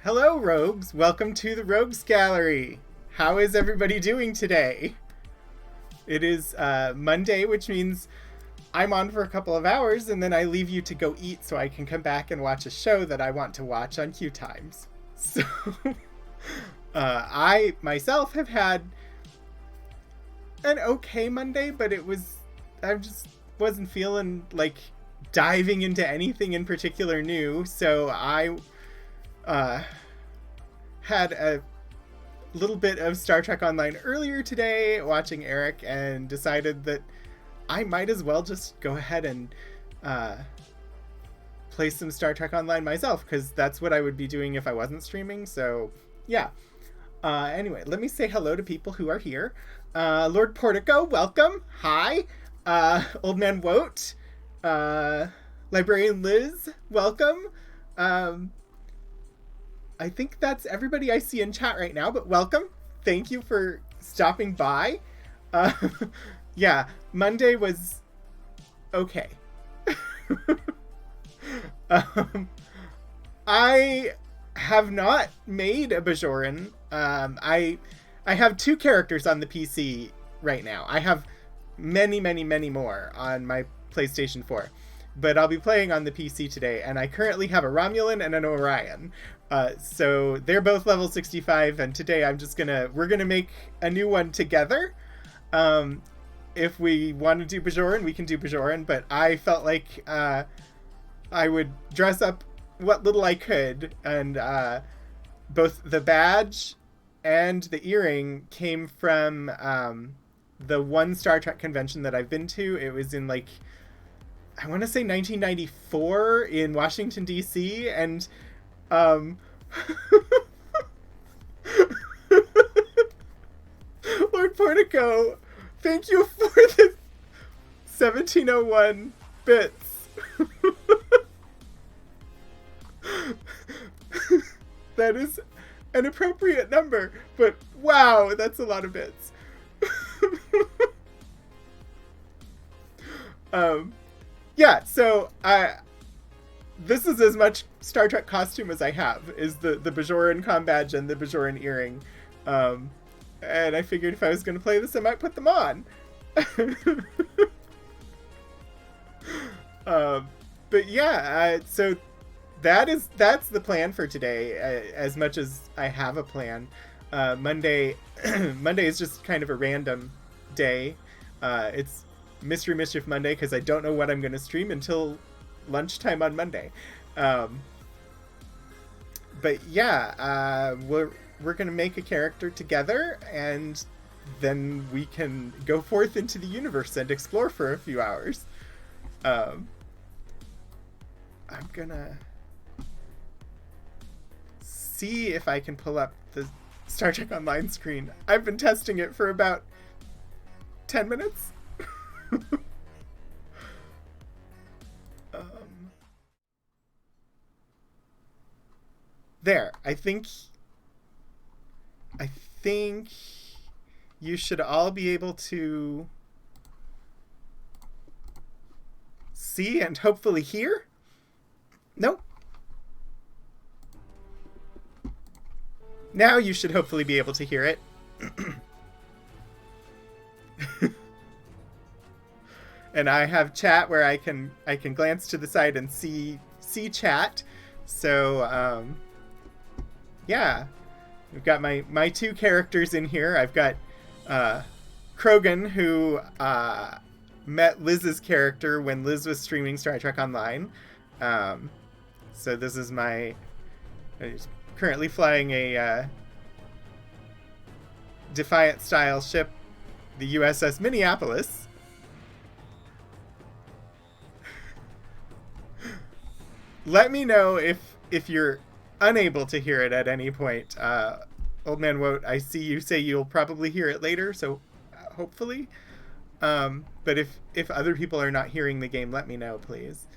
Hello, Rogues! Welcome to the Rogues Gallery! How is everybody doing today? It is Monday, which means I'm on for a couple of hours, and then I leave you to go eat so I can come back and watch a show that I want to watch on Q Times. So, I myself have had an okay Monday, but I just wasn't feeling like diving into anything in particular new, so I had a little bit of Star Trek Online earlier today, watching Eric, and decided that I might as well just go ahead and play some Star Trek Online myself, because that's what I would be doing if I wasn't streaming, so yeah. Anyway, let me say hello to people who are here. Lord Portico, welcome. Hi. Old Man Woat. Librarian Liz, welcome. I think that's everybody I see in chat right now, but welcome. Thank you for stopping by. Yeah, Monday was okay. I have not made a Bajoran. I have 2 characters on the PC right now. I have many more on my PlayStation 4. But I'll be playing on the PC today, and I currently have a Romulan and an Orion. So they're both level 65, and today we're gonna make a new one together. If we want to do Bajoran, we can do Bajoran, but I felt like I would dress up what little I could, and both the badge and the earring came from the one Star Trek convention that I've been to. It was in, like, I want to say 1994 in Washington, D.C., and Lord Portico, thank you for the 1701 bits. That is an appropriate number, but wow, that's a lot of bits. Yeah, so this is as much Star Trek costume as I have, is the Bajoran comm badge and the Bajoran earring. And I figured if I was going to play this, I might put them on. But yeah, so that's the plan for today, as much as I have a plan. Monday is just kind of a random day. It's Mystery Mischief Monday, because I don't know what I'm going to stream until lunchtime on Monday. But yeah, we're going to make a character together, and then we can go forth into the universe and explore for a few hours. I'm gonna see if I can pull up the Star Trek Online screen. I've been testing it for about 10 minutes. There. I think you should all be able to see and hopefully hear. Nope. Now you should hopefully be able to hear it. And I have chat where I can glance to the side and see chat. So yeah, we've got my 2 characters in here. I've got Krogan, who met Liz's character when Liz was streaming Star Trek Online. So this is I'm currently flying a Defiant-style ship, the USS Minneapolis. Let me know if you're unable to hear it at any point. Old Man Woat, I see you say you'll probably hear it later, so hopefully. But if other people are not hearing the game, let me know, please.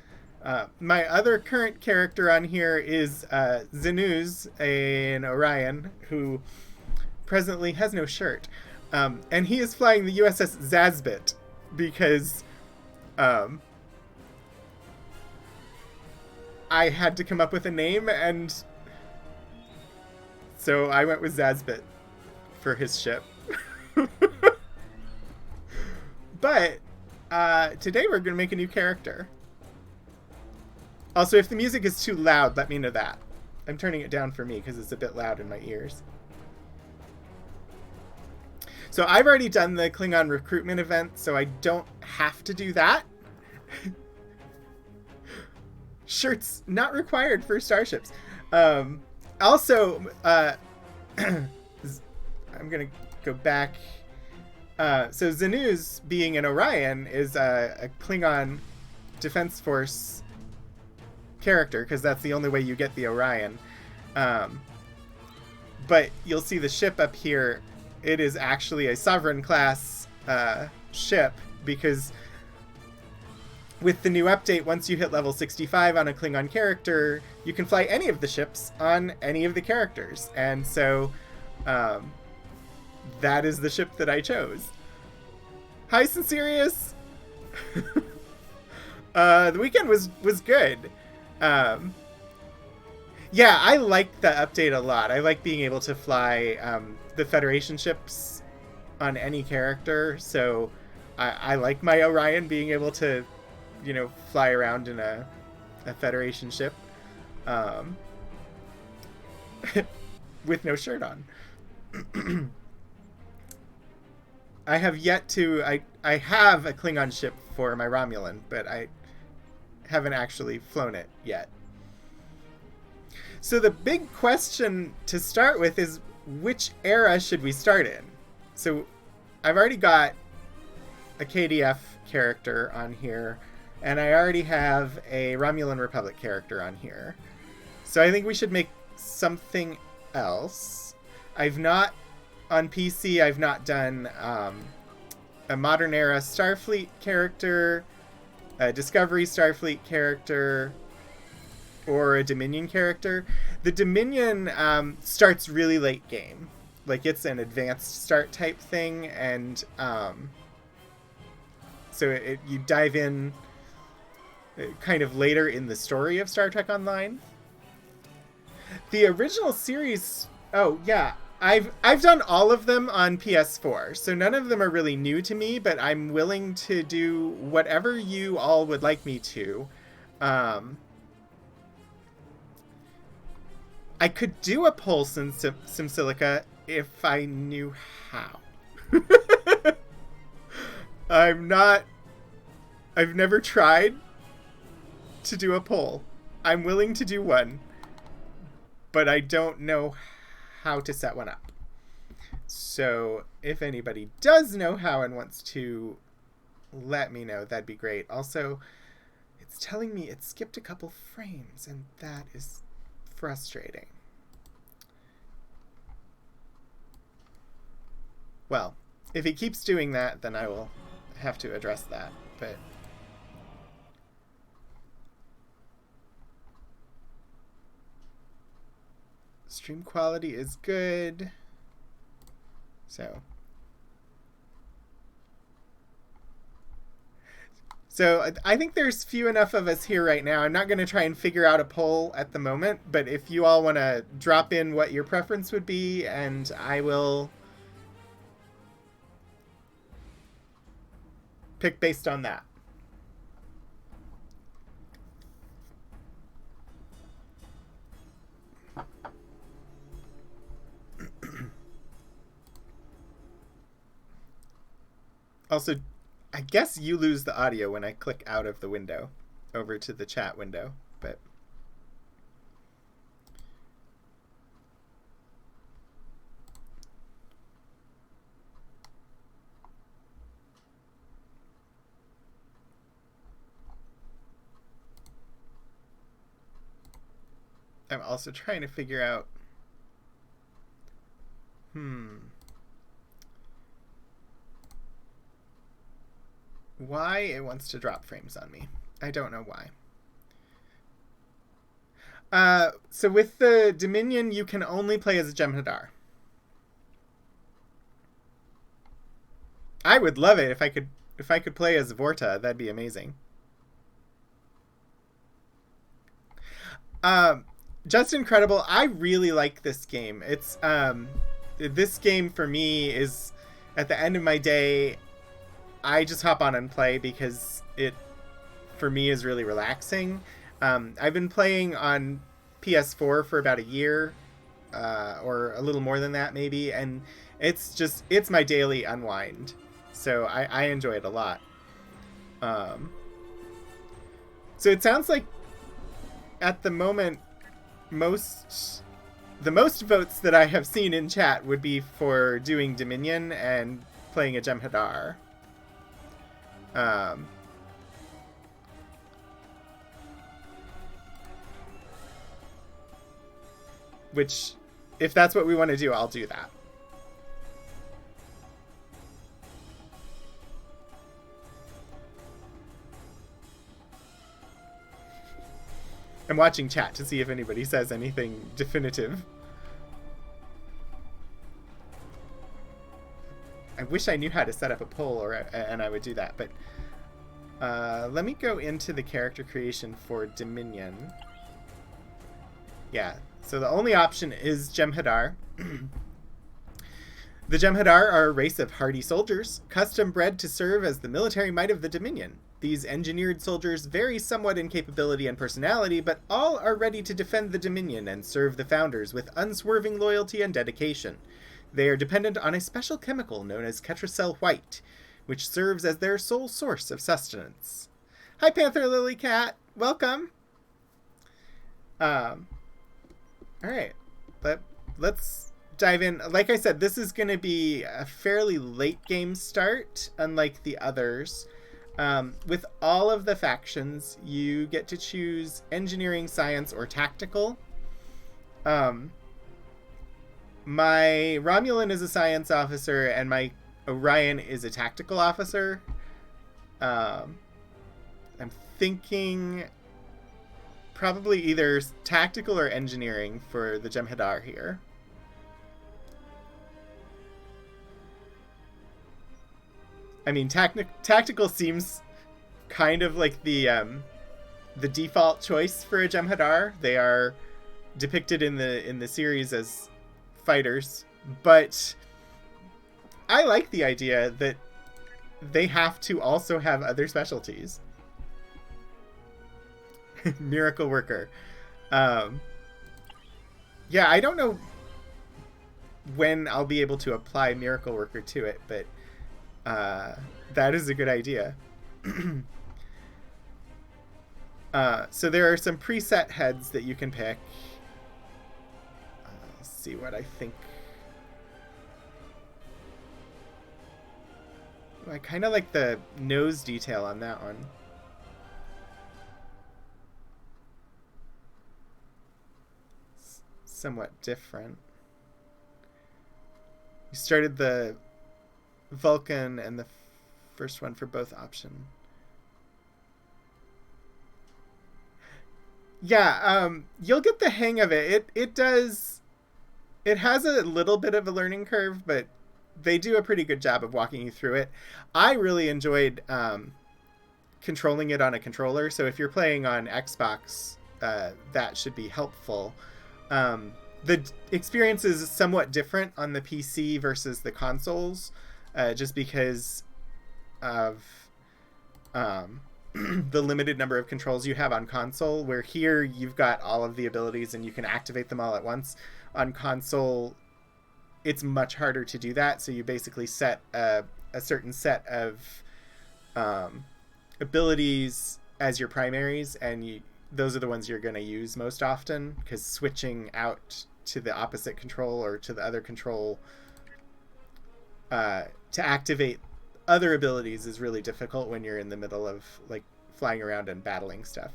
My other current character on here is Zenuz, an Orion, who presently has no shirt. And he is flying the USS Zazbit, because I had to come up with a name, and So I went with Zazbit for his ship. But today we're going to make a new character. Also, if the music is too loud, let me know that. I'm turning it down for me because it's a bit loud in my ears. So I've already done the Klingon recruitment event, so I don't have to do that. Shirts not required for starships. Also, I'm going to go back. So Zanuz, being an Orion, is a Klingon Defense Force character, because that's the only way you get the Orion. But you'll see the ship up here. It is actually a Sovereign class ship, because with the new update, once you hit level 65 on a Klingon character, you can fly any of the ships on any of the characters. And so that is the ship that I chose. Hi, Sincerius! The weekend was good. Yeah, I like the update a lot. I like being able to fly the Federation ships on any character. So I like my Orion being able to, you know, fly around in a Federation ship with no shirt on. I have yet to... I have a Klingon ship for my Romulan, but I haven't actually flown it yet. So the big question to start with is, which era should we start in? So I've already got a KDF character on here, and I already have a Romulan Republic character on here. So I think we should make something else. On PC, I've not done a Modern Era Starfleet character, a Discovery Starfleet character, or a Dominion character. The Dominion starts really late game. Like, it's an advanced start type thing, and so you dive in kind of later in the story of Star Trek Online. The original series... Oh, yeah. I've done all of them on PS4, so none of them are really new to me, but I'm willing to do whatever you all would like me to. I could do a Pulse in SimSilica if I knew how. I've never tried to do a poll. I'm willing to do one, but I don't know how to set one up. So if anybody does know how and wants to let me know, that'd be great. Also, it's telling me it skipped a couple frames, and that is frustrating. Well, if he keeps doing that, then I will have to address that, but... Stream quality is good. So I think there's few enough of us here right now. I'm not going to try and figure out a poll at the moment, but if you all want to drop in what your preference would be, and I will pick based on that. Also, I guess you lose the audio when I click out of the window over to the chat window, but... I'm also trying to figure out... why it wants to drop frames on me. I don't know why. So with the Dominion, you can only play as a Jem'Hadar. I would love it if I could play as Vorta. That'd be amazing. Just incredible. I really like this game. It's this game for me is at the end of my day. I just hop on and play because it for me is really relaxing. I've been playing on PS4 for about a year, or a little more than that maybe, and it's my daily unwind. So I enjoy it a lot. So it sounds like at the moment the most votes that I have seen in chat would be for doing Dominion and playing a Jem'Hadar. Which, if that's what we want to do, I'll do that. I'm watching chat to see if anybody says anything definitive. I wish I knew how to set up a poll, and I would do that, but let me go into the character creation for Dominion. Yeah, so the only option is Jem'Hadar. The Jem'Hadar are a race of hardy soldiers, custom bred to serve as the military might of the Dominion. These engineered soldiers vary somewhat in capability and personality, but all are ready to defend the Dominion and serve the Founders with unswerving loyalty and dedication. They are dependent on a special chemical known as Ketracel White, which serves as their sole source of sustenance. Hi, Panther Lily Cat. Welcome. All right. Let's dive in. Like I said, this is going to be a fairly late game start, unlike the others. With all of the factions, you get to choose engineering, science, or tactical. My Romulan is a science officer, and my Orion is a tactical officer. I'm thinking probably either tactical or engineering for the Jem'Hadar here. I mean, tactical seems kind of like the default choice for a Jem'Hadar. They are depicted in the series as fighters, but I like the idea that they have to also have other specialties. Miracle Worker. Yeah, I don't know when I'll be able to apply Miracle Worker to it, but that is a good idea. So there are some preset heads that you can pick. Let's see what I think. I kind of like the nose detail on that one. It's somewhat different. You started the Vulcan and the first one for both option. Yeah, you'll get the hang of it. It has a little bit of a learning curve, but they do a pretty good job of walking you through it. I really enjoyed controlling it on a controller, so if you're playing on Xbox, that should be helpful. The experience is somewhat different on the PC versus the consoles, just because of the limited number of controls you have on console, where here you've got all of the abilities and you can activate them all at once. On console, it's much harder to do that, so you basically set a certain set of abilities as your primaries, and those are the ones you're going to use most often, because switching out to the opposite control or to the other control to activate other abilities is really difficult when you're in the middle of like flying around and battling stuff.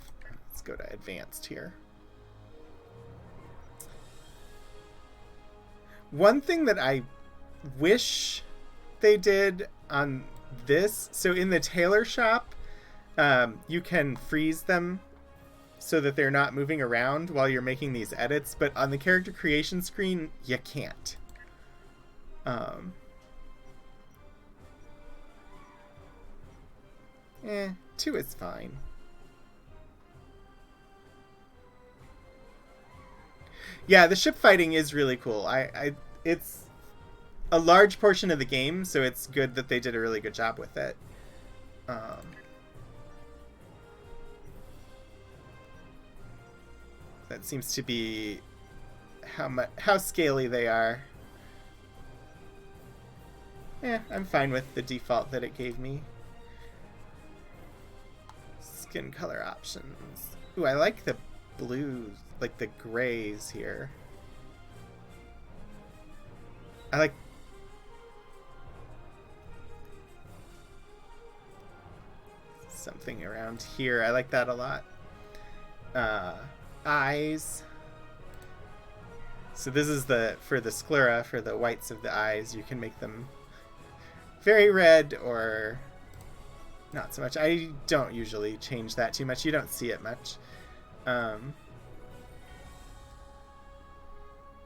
Let's go to advanced here. One thing that I wish they did on this, so in the tailor shop, you can freeze them so that they're not moving around while you're making these edits, but on the character creation screen, you can't. 2 is fine. Yeah, the ship fighting is really cool. It's a large portion of the game, so it's good that they did a really good job with it. Um, that seems to be how scaly they are. Yeah, I'm fine with the default that it gave me. Skin color options. Ooh, I like the blues, like the grays here. I like something around here. I like that a lot. Eyes. So this is for the sclera, for the whites of the eyes. You can make them very red or not so much. I don't usually change that too much. You don't see it much.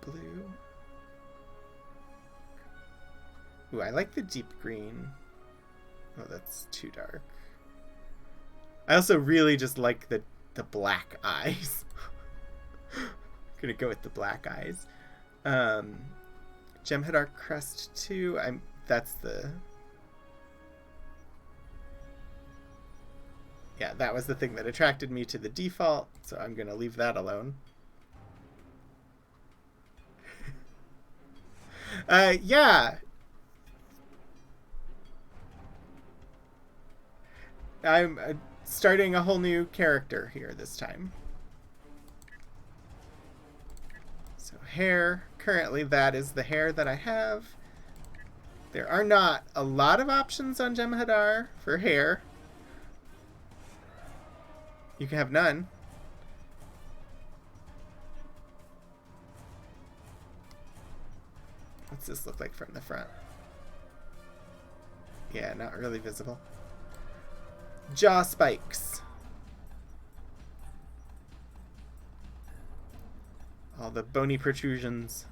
Blue. Ooh, I like the deep green. Oh, that's too dark. I also really just like the black eyes. I'm gonna go with the black eyes. Jem'Hadar Crest 2. That's the... Yeah, that was the thing that attracted me to the default, so I'm gonna leave that alone. Yeah. I'm starting a whole new character here this time. So hair, currently that is the hair that I have. There are not a lot of options on Jem'Hadar for hair. You can have none. What's this look like from the front? Yeah, not really visible. Jaw spikes. All the bony protrusions.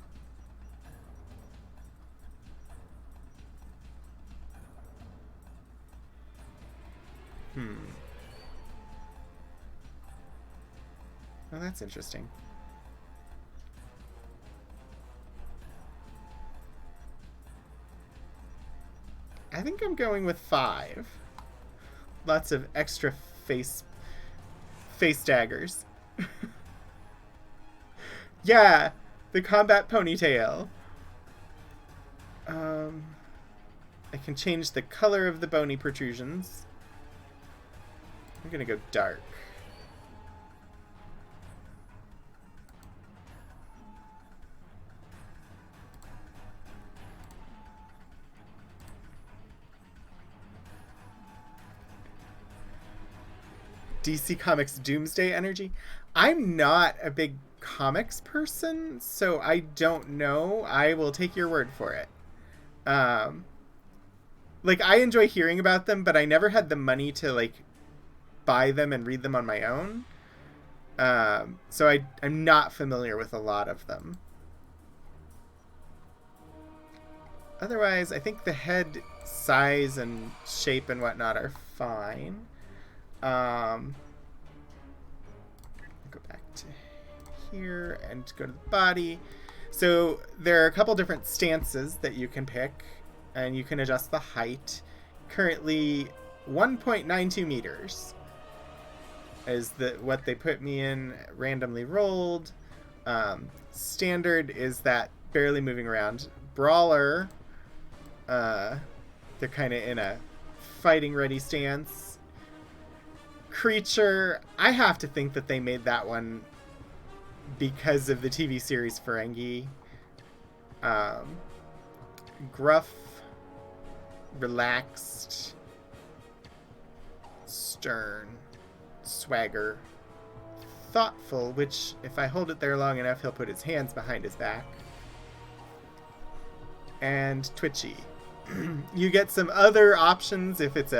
Oh, that's interesting. I think I'm going with 5. Lots of extra face daggers. Yeah, the combat ponytail. I can change the color of the bony protrusions. I'm gonna go dark. DC Comics Doomsday Energy. I'm not a big comics person, so I don't know. I will take your word for it. Like, I enjoy hearing about them, but I never had the money to, like, buy them and read them on my own. So I'm not familiar with a lot of them. Otherwise, I think the head size and shape and whatnot are fine. Go back to here and go to the body. So there are a couple different stances that you can pick, and you can adjust the height. Currently 1.92 meters is what they put me in, randomly rolled. Standard is that barely moving around. Brawler, they're kind of in a fighting ready stance. Creature, I have to think that they made that one because of the TV series Ferengi. Gruff, relaxed, stern, swagger, thoughtful, which if I hold it there long enough, he'll put his hands behind his back, and twitchy. You get some other options if it's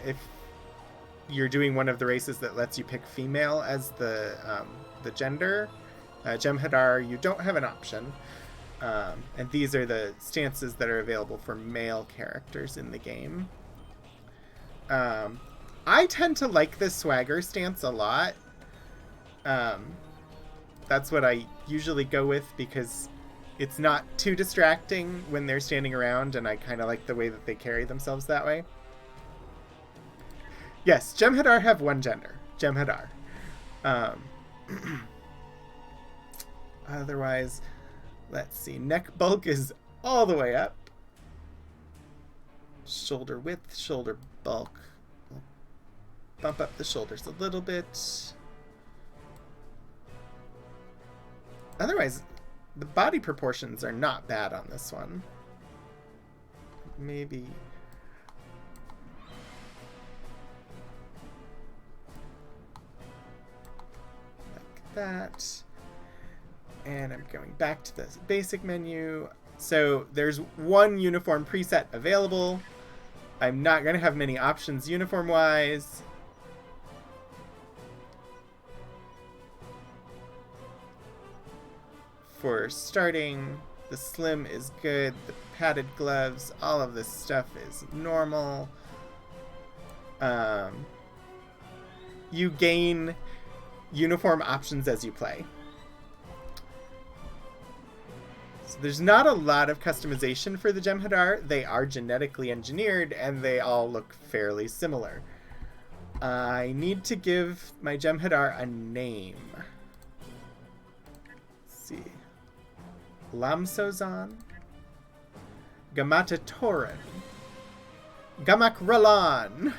if you're doing one of the races that lets you pick female as the gender. Jem'Hadar, you don't have an option. And these are the stances that are available for male characters in the game. I tend to like this swagger stance a lot. That's what I usually go with because it's not too distracting when they're standing around, and I kind of like the way that they carry themselves that way. Yes, Jem'Hadar have one gender. Jem'Hadar. Otherwise, let's see. Neck bulk is all the way up. Shoulder width, shoulder bulk. We'll bump up the shoulders a little bit. Otherwise, the body proportions are not bad on this one. Maybe... like that. And I'm going back to the basic menu. So there's one uniform preset available. I'm not going to have many options uniform-wise. For starting, the slim is good, the padded gloves, all of this stuff is normal. You gain uniform options as you play. So there's not a lot of customization for the Jem'Hadar. They are genetically engineered, and they all look fairly similar. I need to give my Jem'Hadar a name. Let's see. Lamsozan, Gamatatoran, Gamakralan.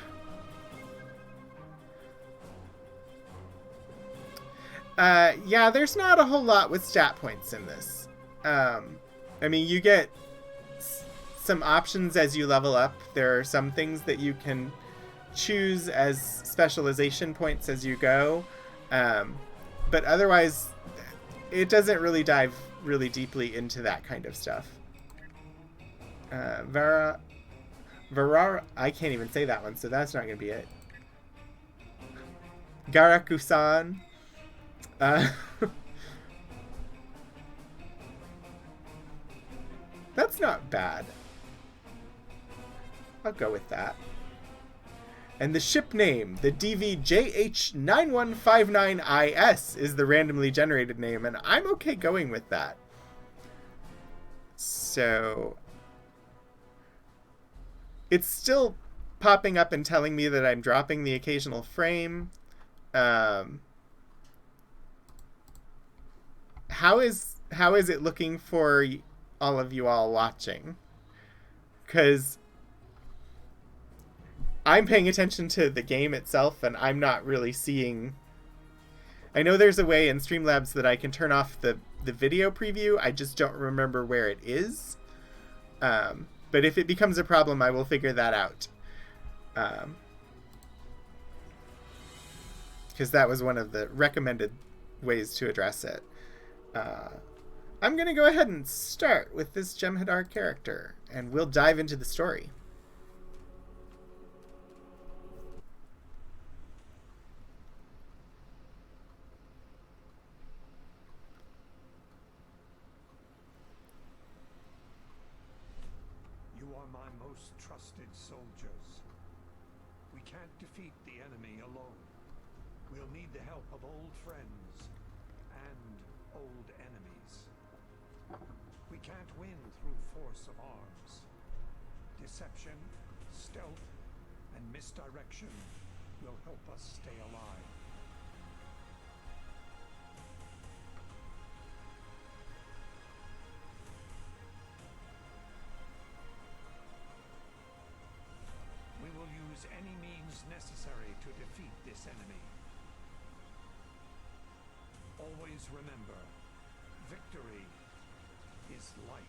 Yeah, there's not a whole lot with stat points in this. I mean, you get some options as you level up. There are some things that you can choose as specialization points as you go. But otherwise, it doesn't really dive really deeply into that kind of stuff. Varara, I can't even say that one, so that's not going to be it. Garakusan. That's not bad. I'll go with that. And the ship name, the DVJH9159IS, is the randomly generated name, and I'm okay going with that. So it's still popping up and telling me that I'm dropping the occasional frame. How is it looking for all of you all watching? Because I'm paying attention to the game itself, and I'm not really seeing... I know there's a way in Streamlabs that I can turn off the video preview. I just don't remember where it is. But if it becomes a problem, I will figure that out. Because that was one of the recommended ways to address it. I'm going to go ahead and start with this Jem'Hadar character, and we'll dive into the story. You are my most trusted soldiers. We can't defeat the enemy alone. We'll need the help of old friends and old enemies. We can't win through force of arms. Deception, stealth, and misdirection will help us stay alive. We will use any means necessary to defeat this enemy. Always remember, victory is life.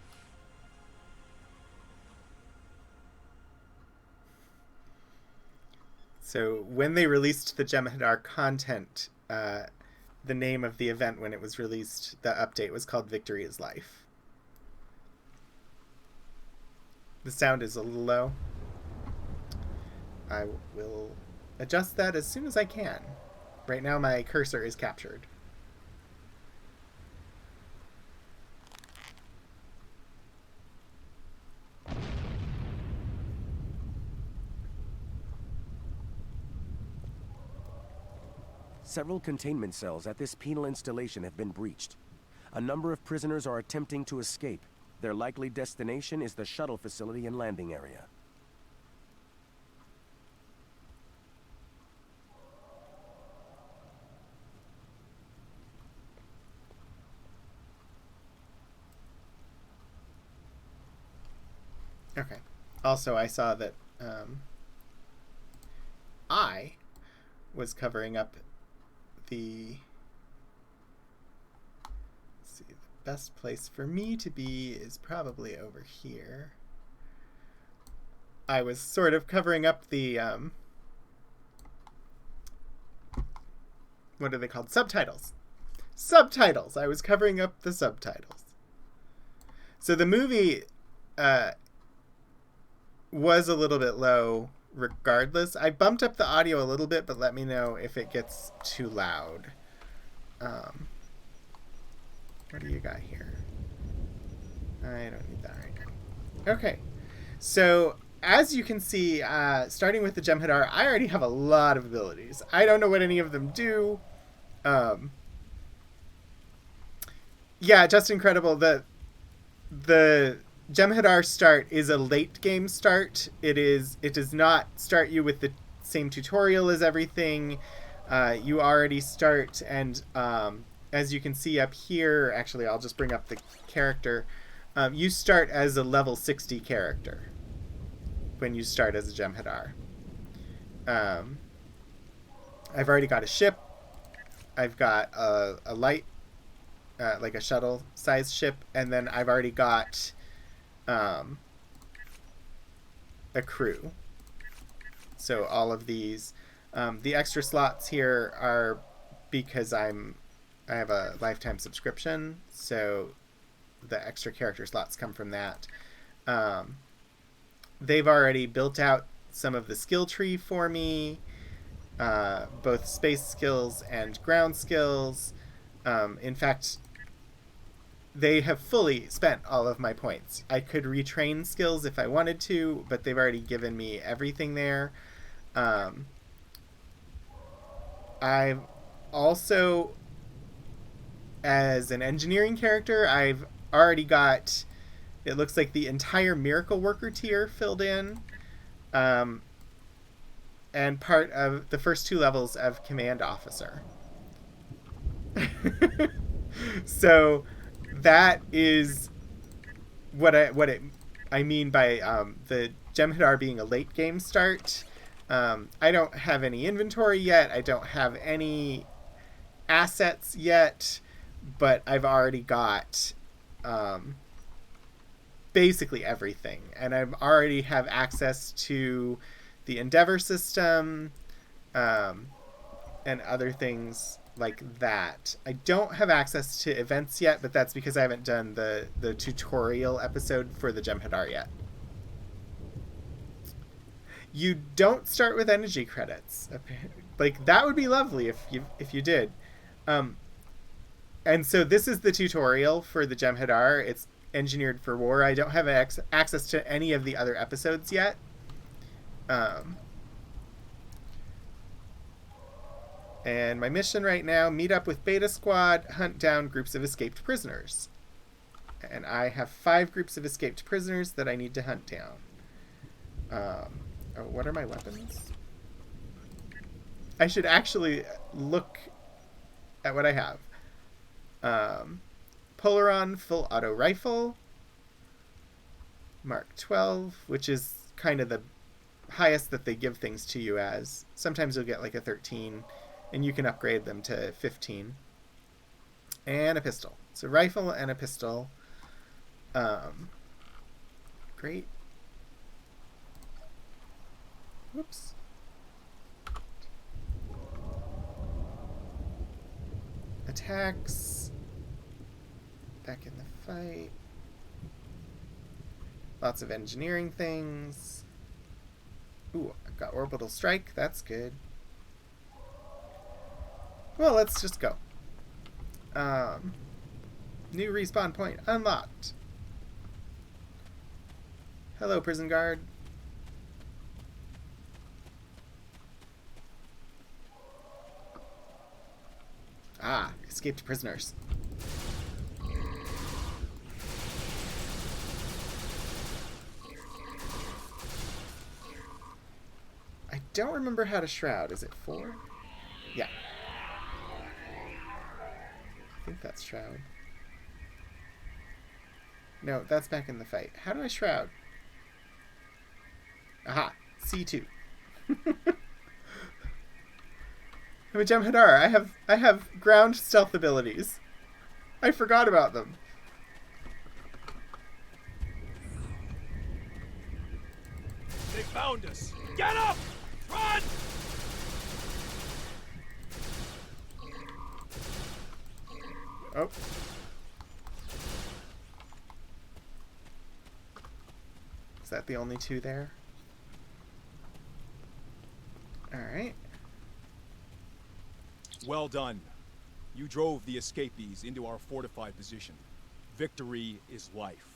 So when they released the Jem'Hadar content, the name of the event when it was released, the update was called Victory is Life. The sound is a little low. I will adjust that as soon as I can. Right now my cursor is captured. Several containment cells at this penal installation have been breached. A number of prisoners are attempting to escape. Their likely destination is the shuttle facility and landing area. Okay. Also, I saw that I was covering up the... Let's see, the best place for me to be is probably over here. I was sort of covering up the... what are they called? Subtitles. Subtitles! I was covering up the subtitles. So the movie... was a little bit low regardless. I bumped up the audio a little bit, but let me know if it gets too loud. What do you got here? I don't need that right now. Okay. So, as you can see, starting with the Jem'Hadar, I already have a lot of abilities. I don't know what any of them do. Yeah, just incredible. The Jem'Hadar start is a late game start. It does not start you with the same tutorial as everything. You already start, and as you can see up here, actually I'll just bring up the character. You start as a level 60 character when you start as a Jem'Hadar. I've already got a ship. I've got a light, like a shuttle size ship, and then I've already got a crew. So all of these, the extra slots here are because I have a lifetime subscription, so the extra character slots come from that. They've already built out some of the skill tree for me, both space skills and ground skills. In fact, they have fully spent all of my points. I could retrain skills if I wanted to, but they've already given me everything there. I've also, as an engineering character, I've already got, it looks like the entire Miracle Worker tier filled in, and part of the first 2 levels of Command Officer. So that is what I mean by the Jem'Hadar being a late game start. I don't have any inventory yet. I don't have any assets yet, but I've already got basically everything, and I already have access to the Endeavor system and other things like that. I don't have access to events yet, but that's because I haven't done the tutorial episode for the Jem'Hadar yet. You don't start with energy credits. Like, that would be lovely if you did. And so this is the tutorial for the Jem'Hadar. It's engineered for war. I don't have access to any of the other episodes yet. And my mission right now, meet up with Beta Squad, hunt down groups of escaped prisoners. And I have 5 groups of escaped prisoners that I need to hunt down. Oh, what are my weapons? I should actually look at what I have. Polaron full auto rifle. Mark 12, which is kind of the highest that they give things to you as. Sometimes you'll get like a 13, and you can upgrade them to 15. And a pistol. So rifle and a pistol. Great. Whoops. Attacks. Back in the fight. Lots of engineering things. Ooh, I've got orbital strike. That's good. Well, let's just go. New respawn point unlocked. Hello, prison guard. Ah, escaped prisoners. I don't remember how to shroud. Is it 4? Yeah. I think that's shroud. No, that's back in the fight. How do I shroud? Aha, C2. I'm a Jem'Hadar. I have ground stealth abilities. I forgot about them. They found us! Get up! Run! Oh. Is that the only 2 there? Alright. Well done. You drove the escapees into our fortified position. Victory is life.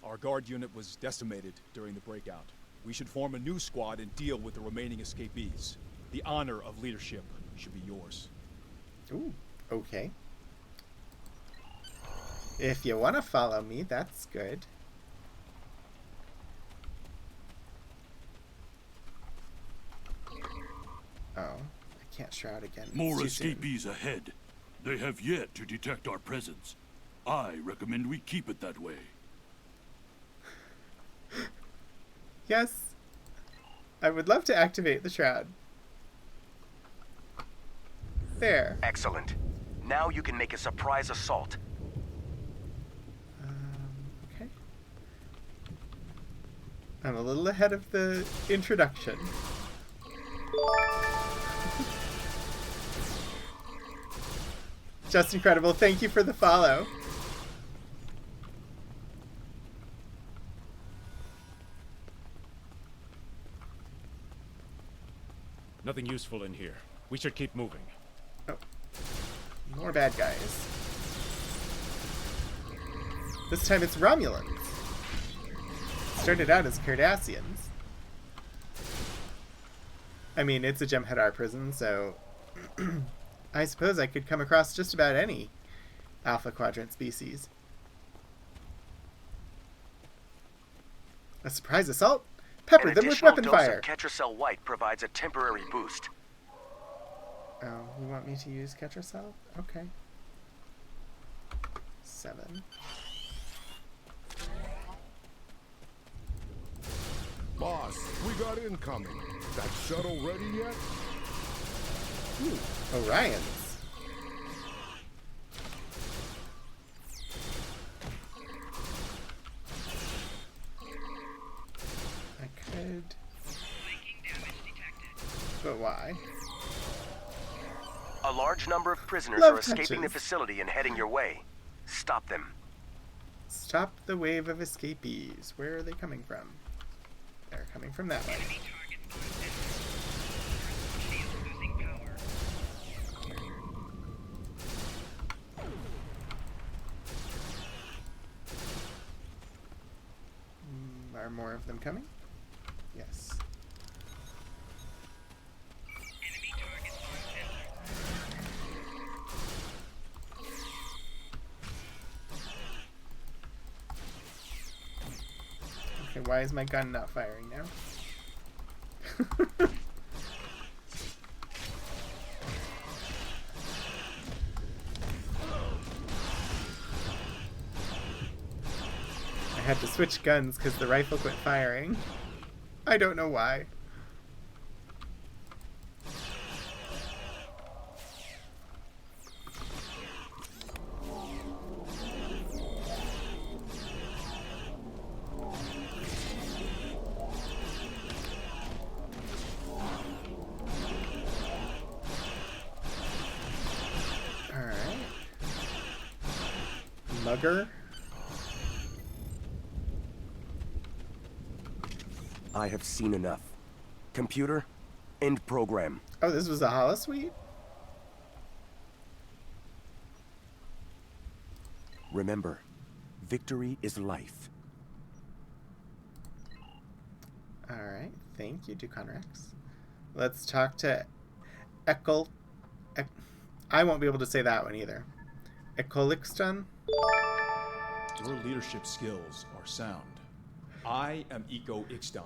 Our guard unit was decimated during the breakout. We should form a new squad and deal with the remaining escapees. The honor of leadership should be yours. Ooh, okay. If you want to follow me, that's good. Oh, I can't shroud again. More It's too soon. escapees ahead. They have yet to detect our presence. I recommend we keep it that way. Yes. I would love to activate the shroud. There. Excellent. Now you can make a surprise assault. Okay. I'm a little ahead of the introduction. Just incredible. Thank you for the follow. Nothing useful in here. We should keep moving. Oh. More bad guys. This time it's Romulans. Started out as Cardassians. I mean, it's a Jem'Hadar prison, so I suppose I could come across just about any Alpha Quadrant species. A surprise assault? Pepper them with weapon fire! Ketracel White provides a temporary boost. Oh, you want me to use Ketracel? Okay. 7. Boss, we got incoming. That shuttle ready yet? Ooh, Orions. I could... But why? A large number of prisoners Love are escaping the touches. facility and heading your way. Stop them. Stop the wave of escapees. Where are they coming from? They're coming from that way. Are more of them coming? Yes. Okay, why is my gun not firing now? I had to switch guns because the rifle quit firing. I don't know why. Alright. Mugger. I have seen enough. Computer, end program. Oh, this was a holosuite? Remember, victory is life. Alright, thank you, Duconrex. Let's talk to Ekel... I won't be able to say that one either. Ekolixton? Your leadership skills are sound. I am Iko Ixtan,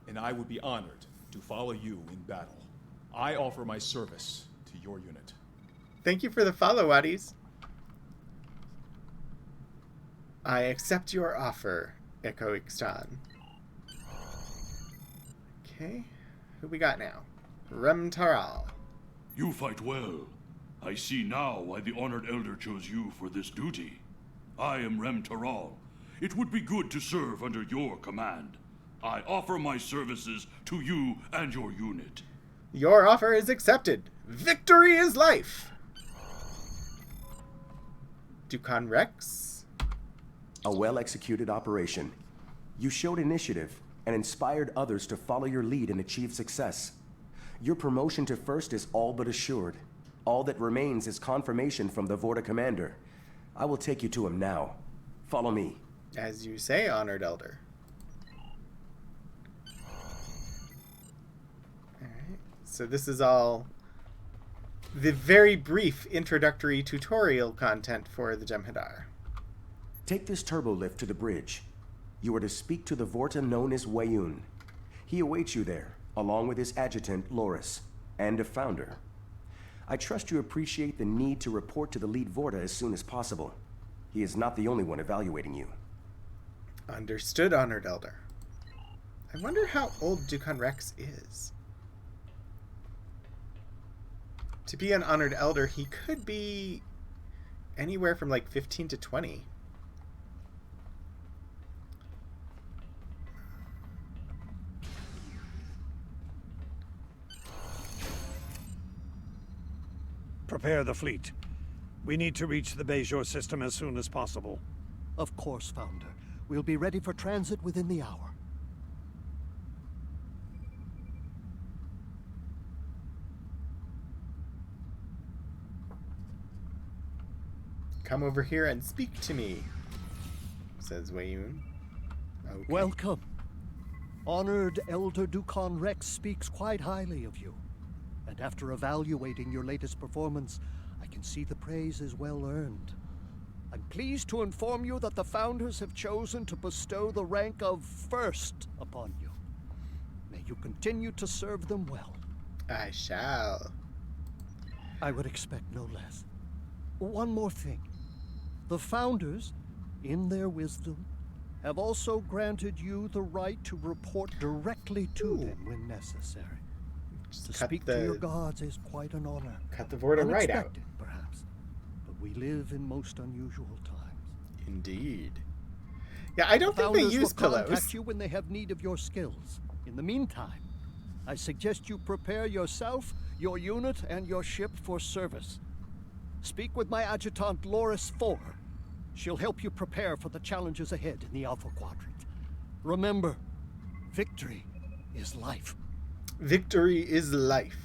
and I would be honored to follow you in battle. I offer my service to your unit. Thank you for the follow, Waddies. I accept your offer, Ekolixton. Okay. Who we got now? Remtaral. You fight well. I see now why the Honored Elder chose you for this duty. I am Rem Taral. It would be good to serve under your command. I offer my services to you and your unit. Your offer is accepted. Victory is life. Dukan Rex. A well-executed operation. You showed initiative and inspired others to follow your lead and achieve success. Your promotion to first is all but assured. All that remains is confirmation from the Vorta commander. I will take you to him now. Follow me. As you say, Honored Elder. Alright, so this is all the very brief introductory tutorial content for the Jem'Hadar. Take this turbo lift to the bridge. You are to speak to the Vorta known as Wayun. He awaits you there, along with his adjutant, Loris, and a founder. I trust you appreciate the need to report to the lead Vorta as soon as possible. He is not the only one evaluating you. Understood, Honored Elder. I wonder how old Dukan Rex is. To be an Honored Elder, he could be anywhere from like 15 to 20. Prepare the fleet. We need to reach the Bejor system as soon as possible. Of course, Founder. We'll be ready for transit within the hour. Come over here and speak to me, says Wayun. Okay. Welcome. Honored Elder Dukan Rex speaks quite highly of you. And after evaluating your latest performance, I can see the praise is well earned. I'm pleased to inform you that the Founders have chosen to bestow the rank of First upon you. May you continue to serve them well. I shall. I would expect no less. One more thing. The Founders, in their wisdom, have also granted you the right to report directly to them when necessary. To speak to your gods is quite an honor. Cut the Vorta right out. Unexpected, perhaps. But we live in most unusual times. Indeed. Yeah, I don't think they use will pillows. contact you when they have need of your skills. In the meantime, I suggest you prepare yourself, your unit, and your ship for service. Speak with my adjutant, Loris 4. She'll help you prepare for the challenges ahead in the Alpha Quadrant. Remember, victory is life. Victory is life.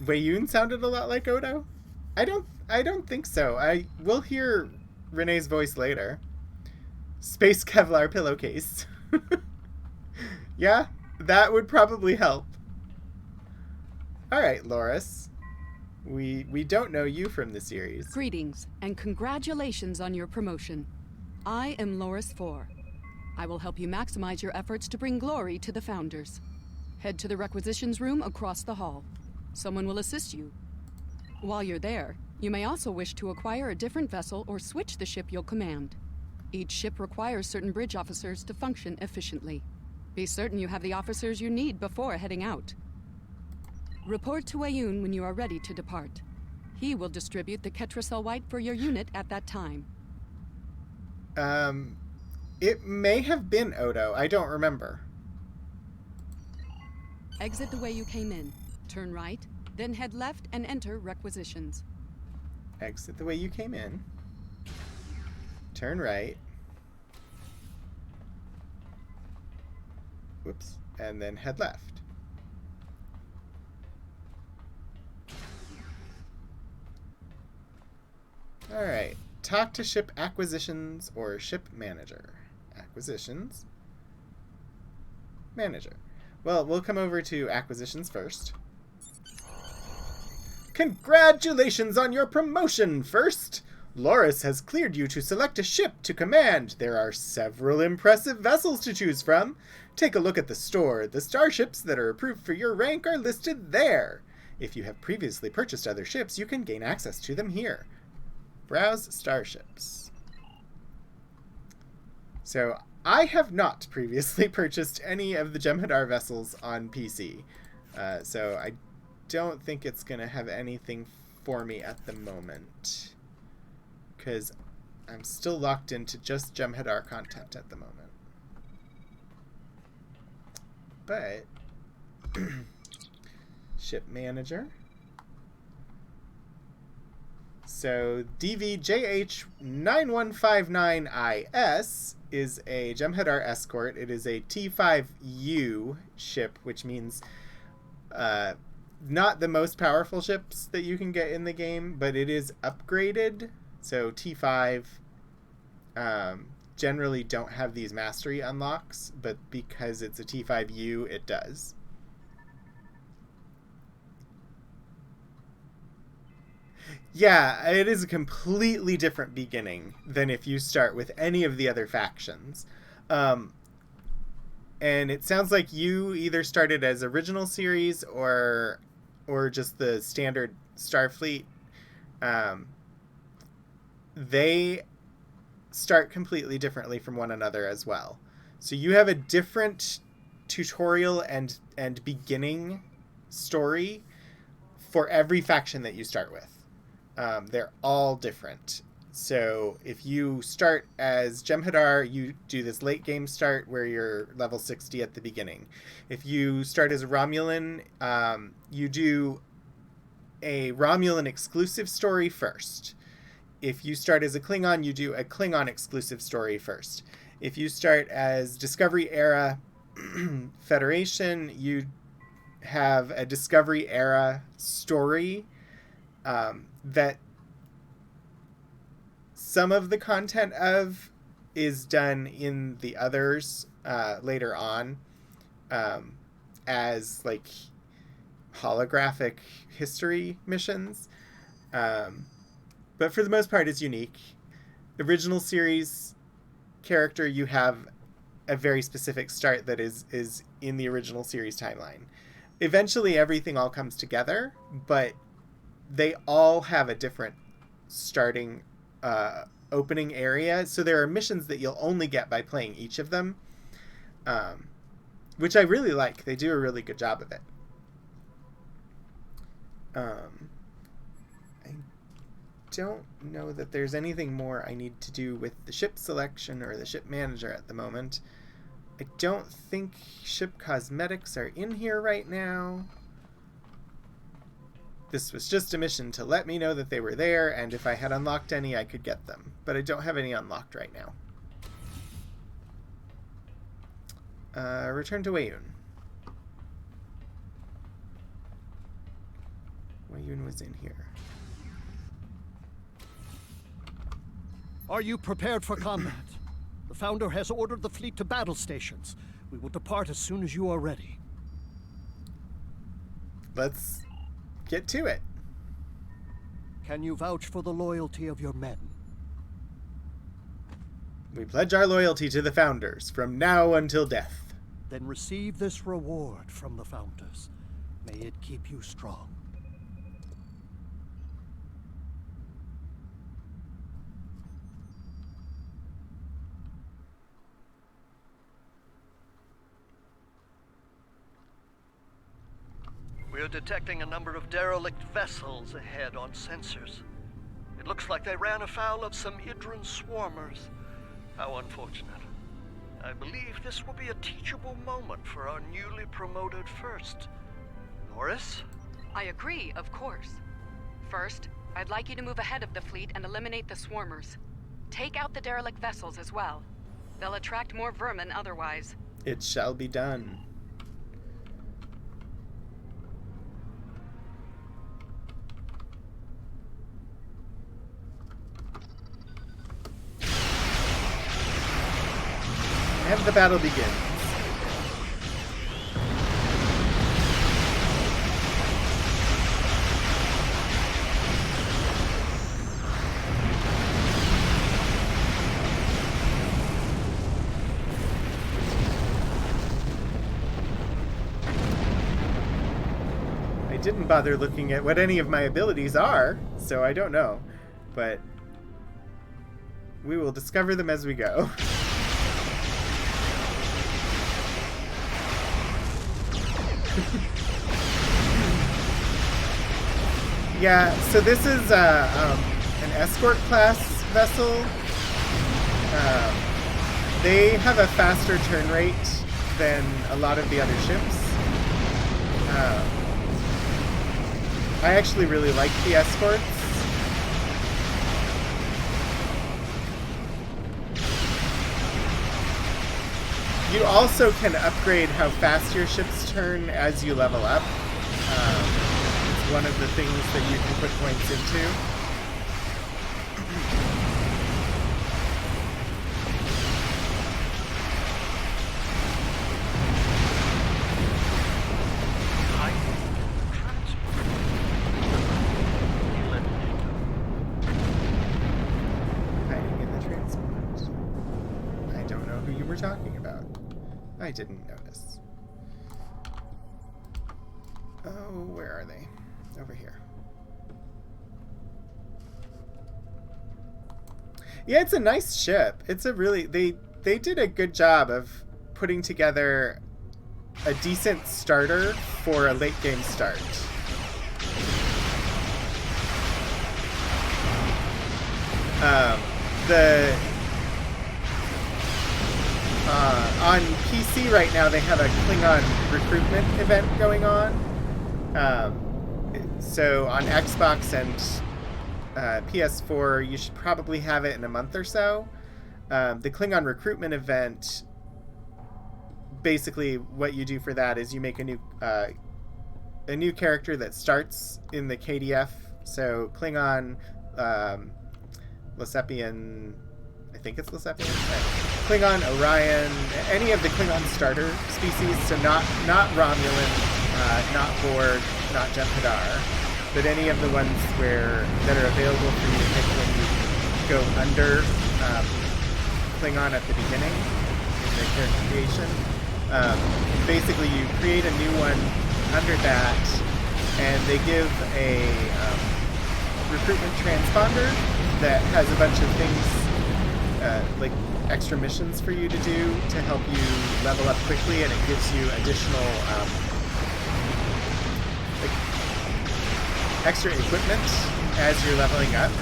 Wayun sounded a lot like Odo? I don't think so. I will hear Renee's voice later. Space Kevlar pillowcase. Yeah, that would probably help. Alright, Loris. We don't know you from the series. Greetings, and congratulations on your promotion. I am Loris 4. I will help you maximize your efforts to bring glory to the Founders. Head to the requisitions room across the hall. Someone will assist you. While you're there, you may also wish to acquire a different vessel or switch the ship you'll command. Each ship requires certain bridge officers to function efficiently. Be certain you have the officers you need before heading out. Report to Wayun when you are ready to depart. He will distribute the Ketracel White for your unit at that time. It may have been Odo. I don't remember. Exit the way you came in. Turn right, then head left and enter requisitions. Exit the way you came in. Turn right. Whoops. And then head left. Alright. Talk to ship acquisitions or ship manager. Acquisitions. Manager. Well, we'll come over to acquisitions first. Congratulations on your promotion, First! Loris has cleared you to select a ship to command. There are several impressive vessels to choose from. Take a look at the store. The starships that are approved for your rank are listed there. If you have previously purchased other ships, you can gain access to them here. Browse starships. So, I have not previously purchased any of the Jem'Hadar vessels on PC. So I don't think it's going to have anything for me at the moment. Because I'm still locked into just Jem'Hadar content at the moment. But ship manager. So DVJH9159IS is a Jem'Hadar escort. It is a T5U ship, which means not the most powerful ships that you can get in the game, but it is upgraded. So T5 generally don't have these mastery unlocks, but because it's a T5U, it does. Yeah, it is a completely different beginning than if you start with any of the other factions. And it sounds like you either started as original series or just the standard Starfleet. They start completely differently from one another as well. So you have a different tutorial and beginning story for every faction that you start with. They're all different. So if you start as Jem'Hadar, you do this late game start where you're level 60 at the beginning. If you start as a Romulan, you do a Romulan exclusive story first. If you start as a Klingon, you do a Klingon exclusive story first. If you start as Discovery Era Federation, you have a Discovery Era story that some of the content of is done in the others later on as like holographic history missions. But for the most part, it's unique. Original series character, you have a very specific start that is in the original series timeline. Eventually, everything all comes together, but they all have a different starting opening area. So there are missions that you'll only get by playing each of them, which I really like. They do a really good job of it. I don't know that there's anything more I need to do with the ship selection or the ship manager at the moment. I don't think ship cosmetics are in here right now. This was just a mission to let me know that they were there, and if I had unlocked any, I could get them. But I don't have any unlocked right now. Return to Weyoun. Weyoun was in here. Are you prepared for combat? The Founder has ordered the fleet to battle stations. We will depart as soon as you are ready. Let's get to it. Can you vouch for the loyalty of your men? We pledge our loyalty to the Founders from now until death. Then receive this reward from the Founders. May it keep you strong. We're detecting a number of derelict vessels ahead on sensors. It looks like they ran afoul of some Idran swarmers. How unfortunate. I believe this will be a teachable moment for our newly promoted First. Loris? I agree, of course. First, I'd like you to move ahead of the fleet and eliminate the swarmers. Take out the derelict vessels as well. They'll attract more vermin otherwise. It shall be done. And the battle begins. didn't bother looking at what any of my abilities are, so I don't know. But we will discover them as we go. Yeah, so this is an escort class vessel. They have a faster turn rate than a lot of the other ships. I actually really like the escorts. You also can upgrade how fast your ships turn as you level up. It's one of the things that you can put points into. Hiding in the transport. I don't know who you were talking about. I didn't notice. Oh, where are they? Over here. Yeah, it's a nice ship. It's a really... They did a good job of putting together a decent starter for a late game start. On PC right now, they have a Klingon recruitment event going on. So on Xbox and PS4, you should probably have it in a month or so. The Klingon recruitment event, basically what you do for that is you make a new character that starts in the KDF. So Klingon, Lesepian, I think it's Lesepian. Klingon, Orion, any of the Klingon starter species. So not Romulan, not Borg, not Jem'Hadar, but any of the ones that are available for you to pick when you go under Klingon at the beginning in the character creation. Basically, you create a new one under that, and they give a recruitment transponder that has a bunch of things like extra missions for you to do to help you level up quickly, and it gives you additional extra equipment as you're leveling up.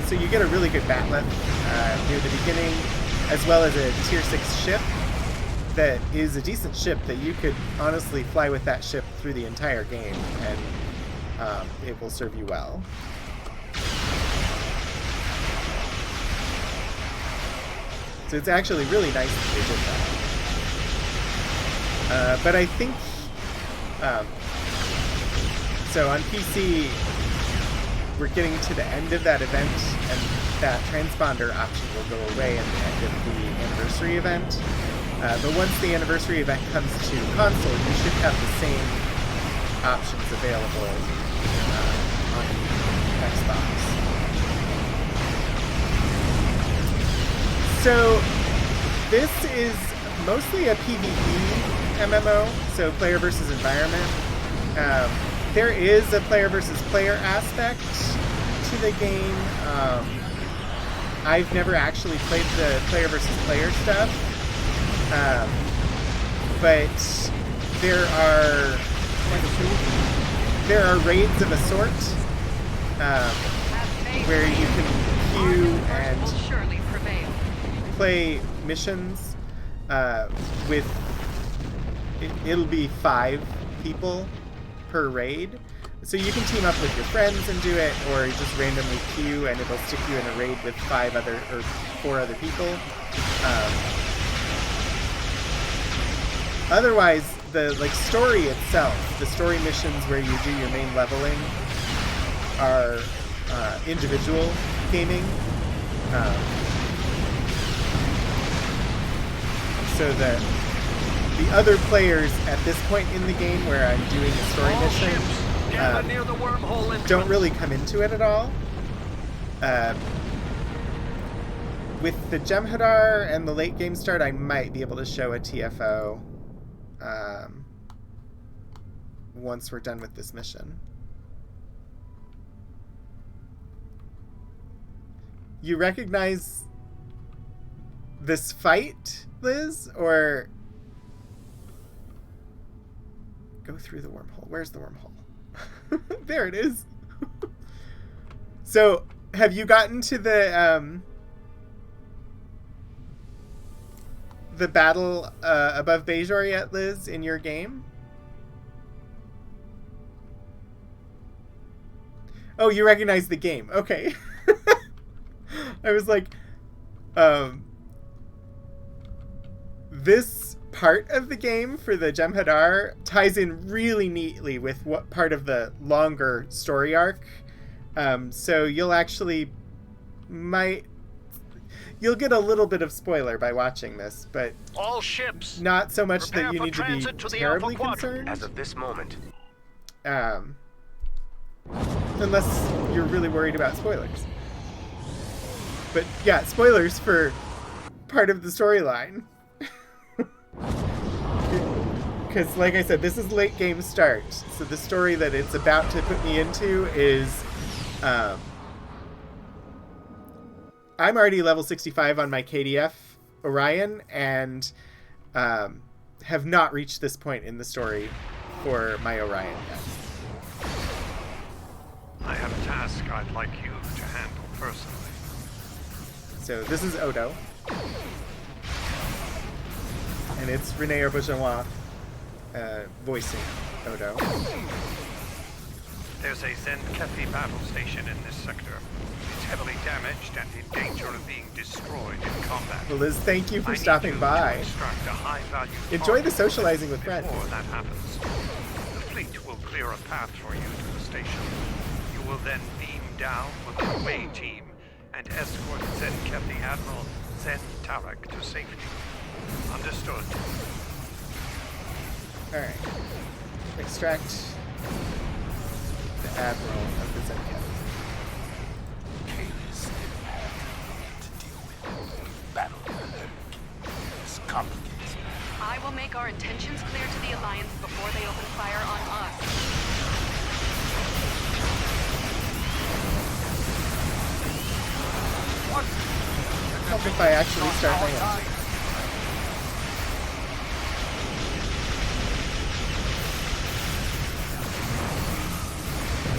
So you get a really good batleth near the beginning, as well as a tier 6 ship that is a decent ship that you could honestly fly with that ship through the entire game, and it will serve you well. So it's actually really nice that they did that. But I think... so on PC, we're getting to the end of that event, and that transponder option will go away at the end of the anniversary event. But once the anniversary event comes to console, you should have the same options available on Xbox. So this is mostly a PvE MMO, so player versus environment. There is a player versus player aspect to the game. I've never actually played the player versus player stuff, but there are raids of a sort where you can queue and play missions with it'll be 5 people per raid. So you can team up with your friends and do it, or you just randomly queue and it'll stick you in a raid with 4 other people. Otherwise, the story itself, the story missions where you do your main leveling, are individual gaming. So that the other players at this point in the game where I'm doing a story mission don't really come into it at all. With the Jem'Hadar and the late game start, I might be able to show a TFO once we're done with this mission. You recognize this fight, Liz? Or go through the wormhole? Where's the wormhole? There it is. So, have you gotten to the battle above Bajor yet, Liz, in your game? Oh, you recognize the game. Okay. I was like, this part of the game for the Jem'Hadar ties in really neatly with what part of the longer story arc. So you'll actually you'll get a little bit of spoiler by watching this, but all ships, not so much that you need to be to terribly concerned. As of this moment. Unless you're really worried about spoilers. But yeah, spoilers for part of the storyline. Because, like I said, this is late game start. So the story that it's about to put me into is... I'm already level 65 on my KDF Orion, and have not reached this point in the story for my Orion yet. I have a task I'd like you to handle personally. So this is Odo. And it's Rene Auberjonois voicing Odo. There's a Zen-Kethi battle station in this sector. It's heavily damaged and in danger of being destroyed in combat. Well, Liz, thank you for stopping by. Extract a high-value Enjoy the socializing with friends. Before that happens, the fleet will clear a path for you to the station. You will then beam down with the away team and escort Zen-Kethi Admiral Zen Tarek to safety. Understood. Alright. Extract the Admiral of the Zen-Kethi. I will make our intentions clear to the Alliance before they open fire on us. What if I actually start my own?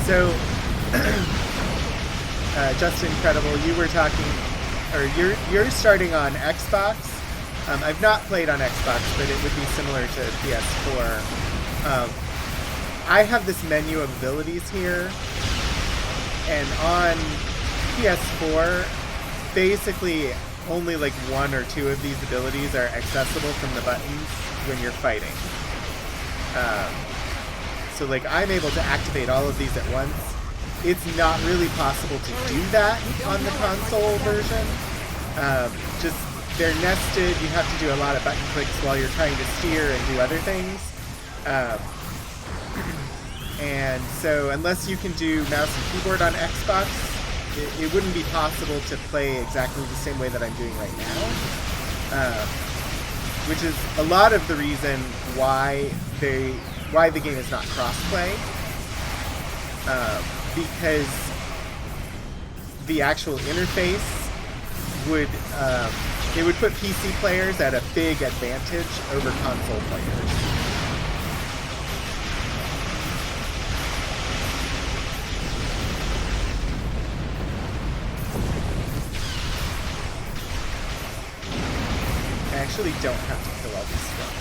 So, just incredible. You were talking, or you're starting on Xbox. I've not played on Xbox, but it would be similar to PS4. I have this menu of abilities here, and on PS4, basically only like one or two of these abilities are accessible from the buttons when you're fighting. So like I'm able to activate all of these at once. It's not really possible to do that on the console version. Just they're nested. You have to do a lot of button clicks while you're trying to steer and do other things. And so unless you can do mouse and keyboard on Xbox, it wouldn't be possible to play exactly the same way that I'm doing right now. Which is a lot of the reason why the game is not crossplay. Because the actual interface would it would put PC players at a big advantage over console players. I actually don't have to kill all these structures.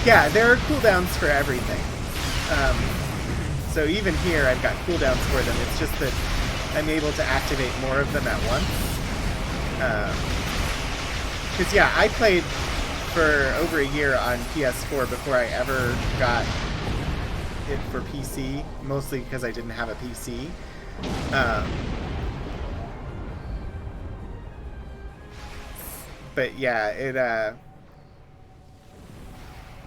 Yeah, there are cooldowns for everything. So even here, I've got cooldowns for them. It's just that I'm able to activate more of them at once. Because, yeah, I played for over a year on PS4 before I ever got it for PC, mostly because I didn't have a PC. But yeah,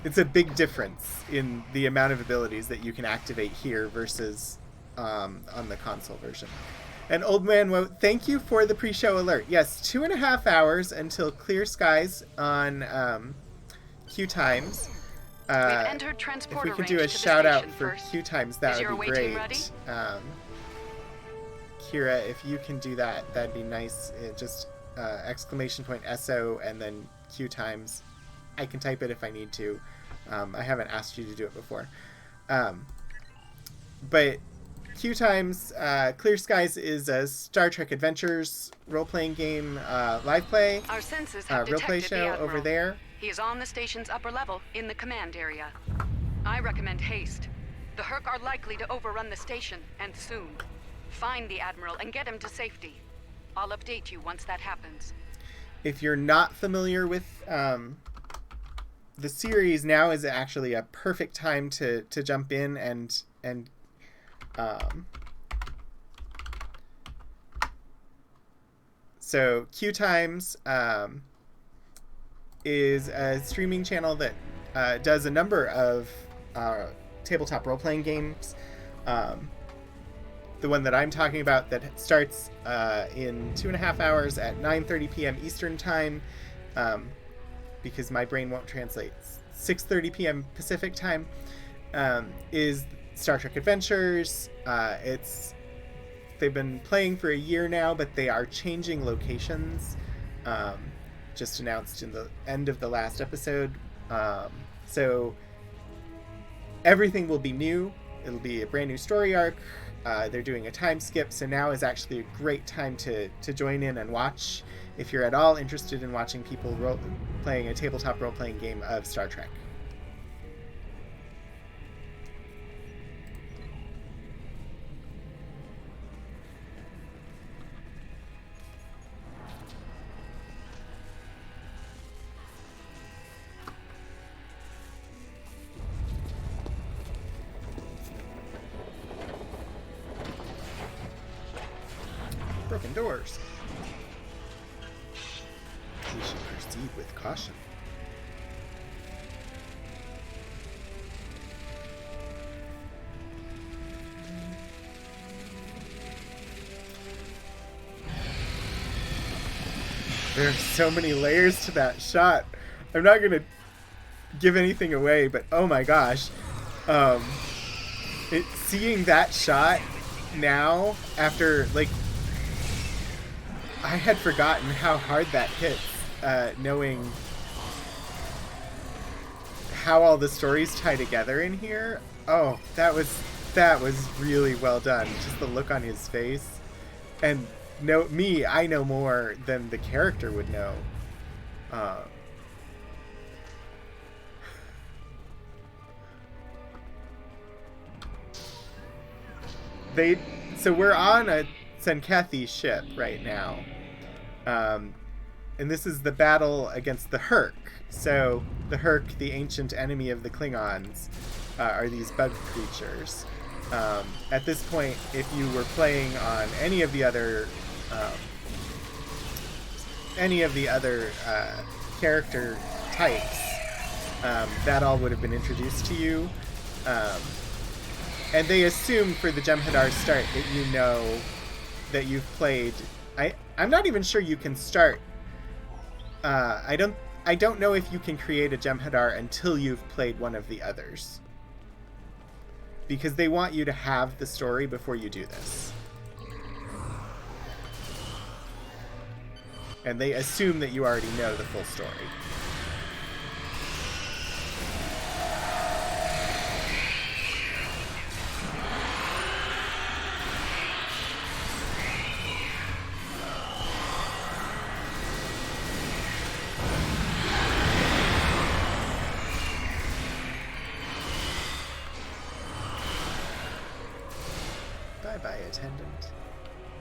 it's a big difference in the amount of abilities that you can activate here versus on the console version. And Old Man Woe, thank you for the pre-show alert. Yes, 2.5 hours until Clear Skies on Q Times. If we could do a shout out for Q Times, that would be great. Kira, if you can do that, that'd be nice. Just exclamation point SO and then Q Times. I can type it if I need to. I haven't asked you to do it before. But Q Times, Clear Skies is a Star Trek Adventures role-playing game live play. Our sensors have real play detected show the Admiral. over there. He is on the station's upper level in the command area. I recommend haste. The Herc are likely to overrun the station, and soon. Find the Admiral and get him to safety. I'll update you once that happens. If you're not familiar with the series, now is actually a perfect time to jump in and so Q Times is a streaming channel that does a number of tabletop role-playing games. The one that I'm talking about that starts in 2.5 hours at 9:30 p.m. Eastern Time, because my brain won't translate, 6:30 p.m. Pacific Time, is Star Trek Adventures. They've been playing for a year now, but they are changing locations. Just announced in the end of the last episode. So everything will be new. It'll be a brand new story arc. They're doing a time skip, so now is actually a great time to join in and watch if you're at all interested in watching people playing a tabletop role-playing game of Star Trek. Broken doors. We should proceed with caution. There are so many layers to that shot. I'm not going to give anything away, but oh my gosh. Seeing that shot now, after, like, I had forgotten how hard that hits, knowing how all the stories tie together in here. Oh, that was really well done. Just the look on his face. And I know more than the character would know. So we're on a Senkethi ship right now. And this is the battle against the Herc. So the Herc, the ancient enemy of the Klingons, are these bug creatures. At this point, if you were playing on any of the other character types, that all would have been introduced to you. And they assume for the Jem'Hadar start that you know that you've played. I'm not even sure you can start. I don't know if you can create a Jem'Hadar until you've played one of the others, because they want you to have the story before you do this, and they assume that you already know the full story. Bye-bye, attendant.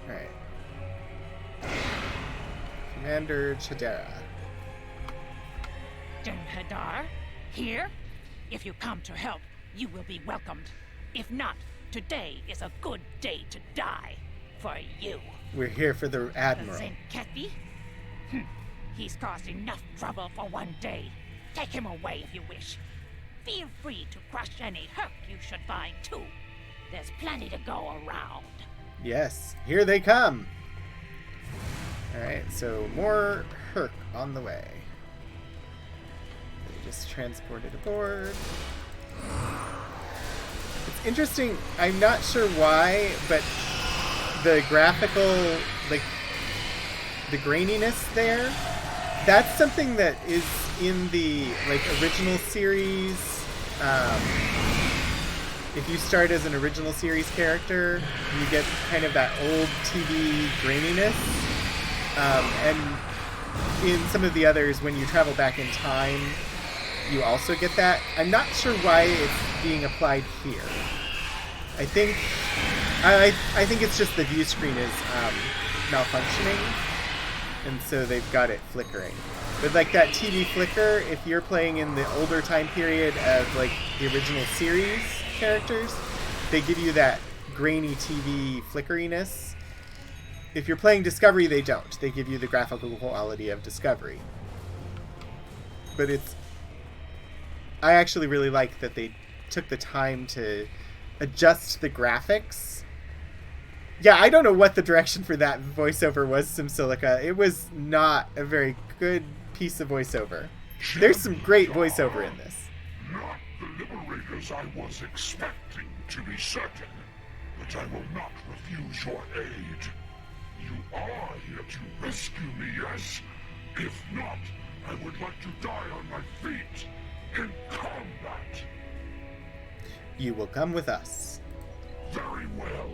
Alright. Commander Chadera. Jem'Hadar, here? If you come to help, you will be welcomed. If not, today is a good day to die. For you. We're here for the Admiral. Zenkethi? He's caused enough trouble for one day. Take him away if you wish. Feel free to crush any hurt you should find, too. There's plenty to go around. Yes, here they come. Alright, so more Herc on the way. They just transported aboard. It's interesting, I'm not sure why, but the graphical, like, the graininess there, that's something that is in the, like, original series. If you start as an original series character, you get kind of that old TV graininess. And in some of the others, when you travel back in time, you also get that. I'm not sure why it's being applied here. I think it's just the view screen is malfunctioning, and so they've got it flickering. But like that TV flicker, if you're playing in the older time period of like the original series characters, they give you that grainy TV flickeriness. If you're playing Discovery, they don't. They give you the graphical quality of Discovery. But I actually really like that they took the time to adjust the graphics. Yeah, I don't know what the direction for that voiceover was, Simsilica. It was not a very good piece of voiceover. There's some great voiceover in this. Not the liberators I was expecting, to be certain, but I will not refuse your aid. You are here to rescue me, yes? If not, I would like to die on my feet in combat. You will come with us. Very well.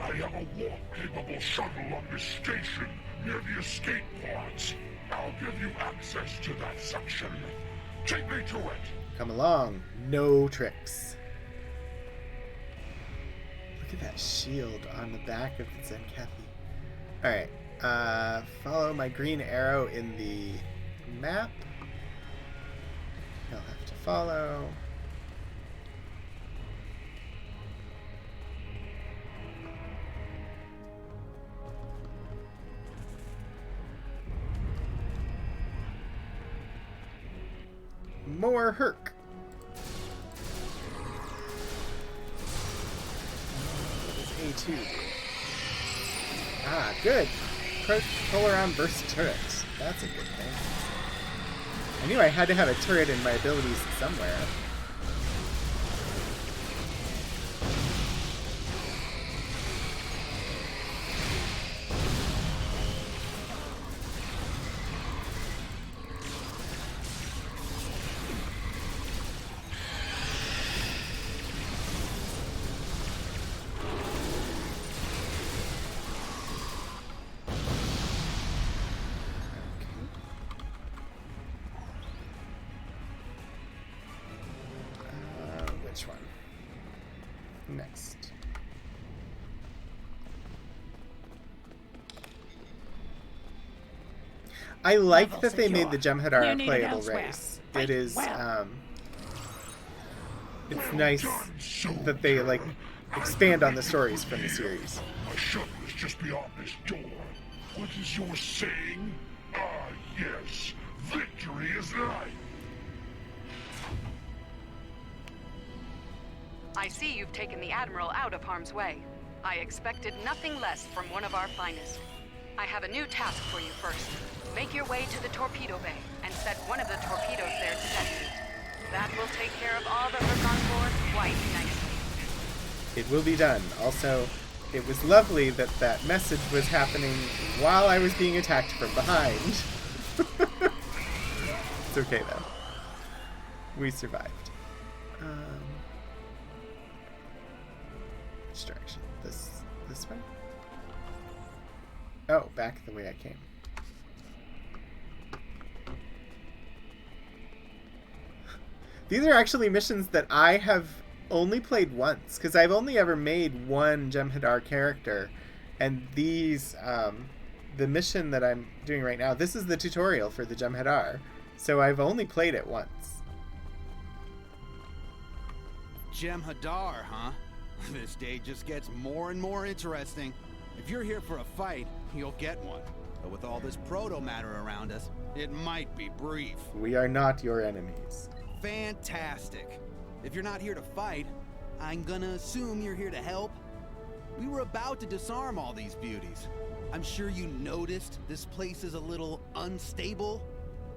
I have a warp-capable shuttle on this station near the escape pods. I'll give you access to that section. Take me to it. Come along. No tricks. Look at that shield on the back of the Zenkethi. Alright. Follow my green arrow in the map. You'll have to follow. More Herc. What is A2? Ah, good. Pull around burst turret. That's a good thing. I knew I had to have a turret in my abilities somewhere. Next. I like that they made the Jem'Hadar a playable race. It is, it's nice that they, like, expand on the stories from the series. My shuttle is just beyond this door. What is your saying? Ah, yes. Victory is life. I see you've taken the Admiral out of harm's way. I expected nothing less from one of our finest. I have a new task for you first. Make your way to the torpedo bay and set one of the torpedoes there to detonate. That will take care of all the Herc on board quite nicely. It will be done. Also, it was lovely that that message was happening while I was being attacked from behind. It's okay, though. We survived. Which direction? This way? Oh, back the way I came. These are actually missions that I have only played once, because I've only ever made one Jem'Hadar character, and these the mission that I'm doing right now, this is the tutorial for the Jem'Hadar. So I've only played it once. Jem'Hadar, huh? This day just gets more and more interesting. If you're here for a fight, you'll get one. But with all this proto-matter around us, it might be brief. We are not your enemies. Fantastic. If you're not here to fight, I'm gonna assume you're here to help. We were about to disarm all these beauties. I'm sure you noticed this place is a little unstable.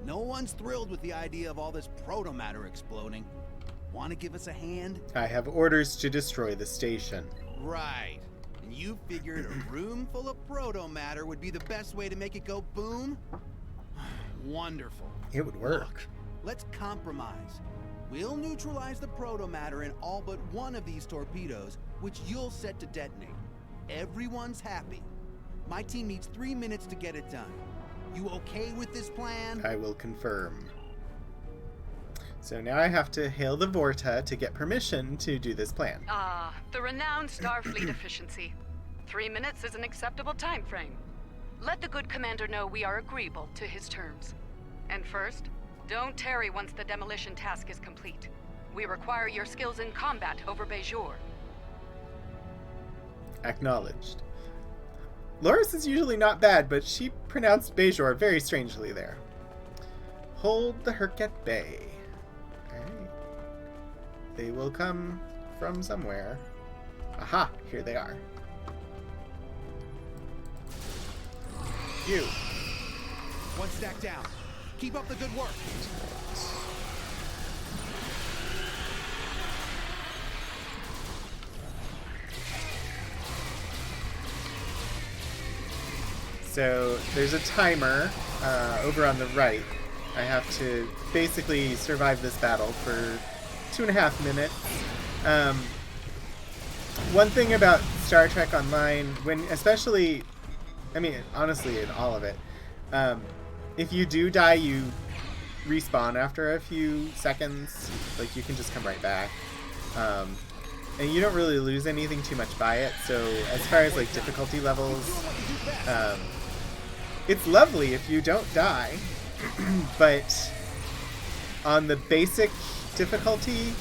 No one's thrilled with the idea of all this proto-matter exploding. Want to give us a hand? I have orders to destroy the station. Right. And you figured a room full of proto-matter would be the best way to make it go boom? Wonderful. It would work. Look, let's compromise. We'll neutralize the proto-matter in all but one of these torpedoes, which you'll set to detonate. Everyone's happy. My team needs 3 minutes to get it done. You okay with this plan? I will confirm. So now I have to hail the Vorta to get permission to do this plan. Ah, the renowned Starfleet efficiency. 3 minutes is an acceptable time frame. Let the good commander know we are agreeable to his terms. And first, don't tarry once the demolition task is complete. We require your skills in combat over Bejor. Acknowledged. Loris is usually not bad, but she pronounced Bejor very strangely there. Hold the Herc at bay. Alright. They will come from somewhere. Aha! Here they are. You. One stack down. Keep up the good work. So there's a timer over on the right. I have to basically survive this battle for 2.5 minutes. One thing about Star Trek Online, especially, I mean, honestly, in all of it, if you do die, you respawn after a few seconds. Like, you can just come right back. And you don't really lose anything too much by it. So as far as, like, difficulty levels, it's lovely if you don't die. But on the basic difficulty,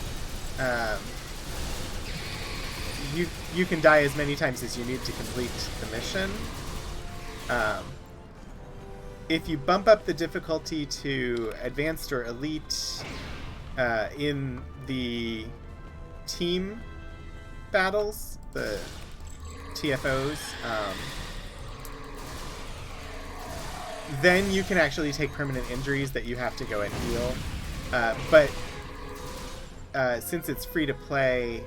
you can die as many times as you need to complete the mission. If you bump up the difficulty to advanced or elite in the team battles, the TFOs, then you can actually take permanent injuries that you have to go and heal. But since it's free to play,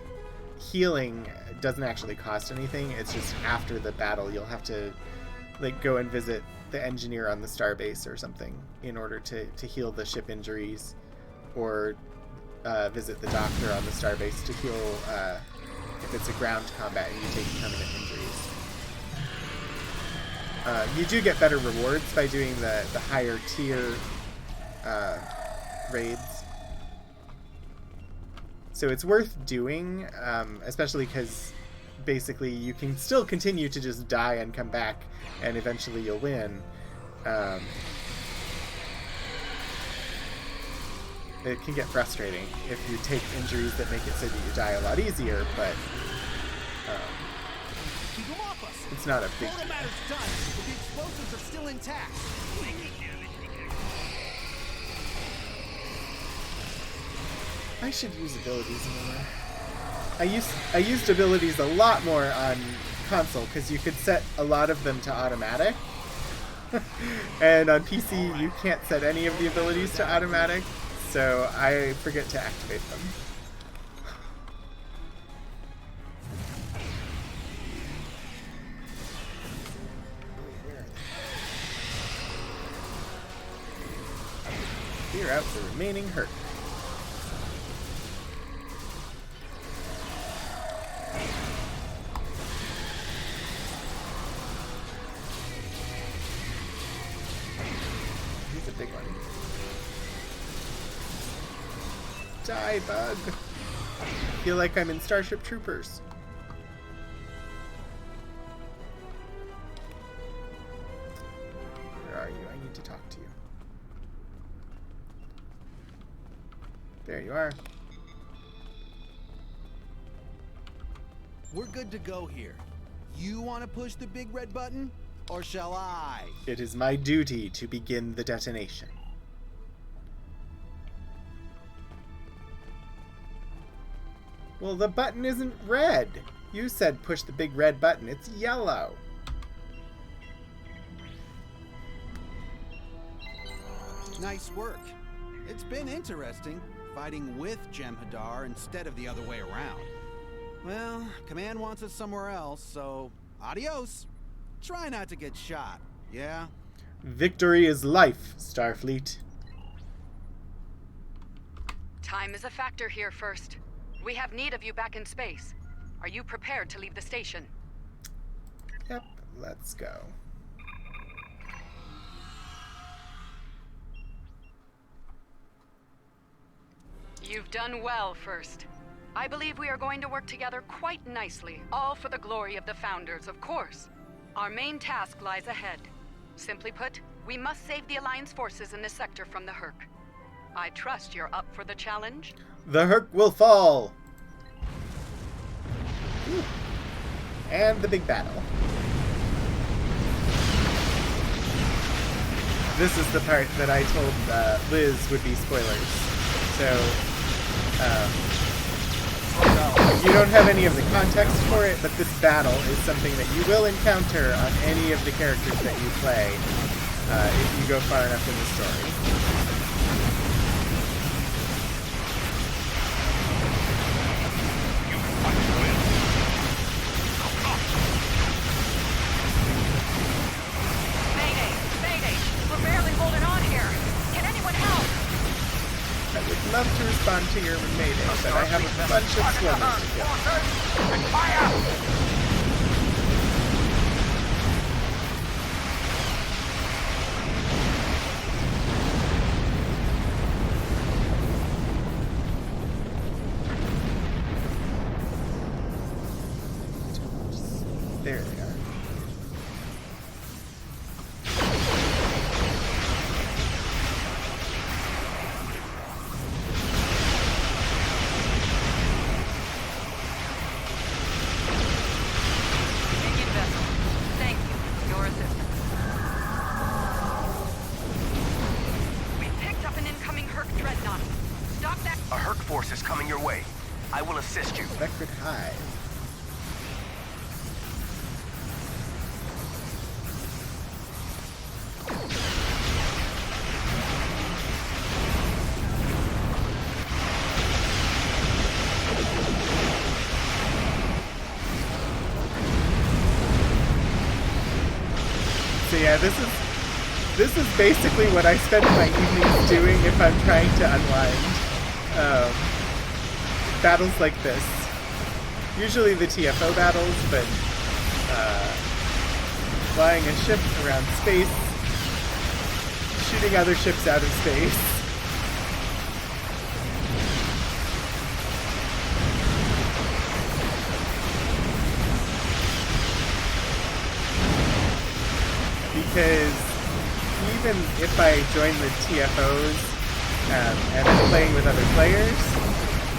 healing doesn't actually cost anything. It's just after the battle you'll have to, like, go and visit the engineer on the starbase or something in order to heal the ship injuries, or visit the doctor on the starbase to heal if it's a ground combat and you take permanent injuries. You do get better rewards by doing the higher tier raids. So it's worth doing, especially because basically you can still continue to just die and come back, and eventually you'll win. It can get frustrating if you take injuries that make it so that you die a lot easier, but it's not a big deal. Matter's done, but the explosives are still intact. I should use abilities more. I used abilities a lot more on console because you could set a lot of them to automatic. And on PC you can't set any of the abilities to automatic, so I forget to activate them. Clear out the remaining hurt. He's a big one. Die, bug! I feel like I'm in Starship Troopers. to talk to you. There you are. We're good to go here. You want to push the big red button, or shall I? It is my duty to begin the detonation. Well, the button isn't red. You said push the big red button. It's yellow. Nice work. It's been interesting, fighting with Jem'Hadar instead of the other way around. Well, Command wants us somewhere else, so adios. Try not to get shot, yeah? Victory is life, Starfleet. Time is a factor here, First. We have need of you back in space. Are you prepared to leave the station? Yep, let's go. You've done well, First. I believe we are going to work together quite nicely, all for the glory of the Founders, of course. Our main task lies ahead. Simply put, we must save the Alliance forces in this sector from the Herc. I trust you're up for the challenge? The Herc will fall! Ooh. And the big battle. This is the part that I told Liz would be spoilers. So, you don't have any of the context for it, but this battle is something that you will encounter on any of the characters that you play if you go far enough in the story. I would love to respond to your mayday, but I have a bunch of swimmers to kill. There they are. Record high. So yeah, this is basically what I spend my evenings doing if I'm trying to unwind. Battles like this. Usually the TFO battles, but flying a ship around space, shooting other ships out of space. Because even if I join the TFOs and I'm playing with other players,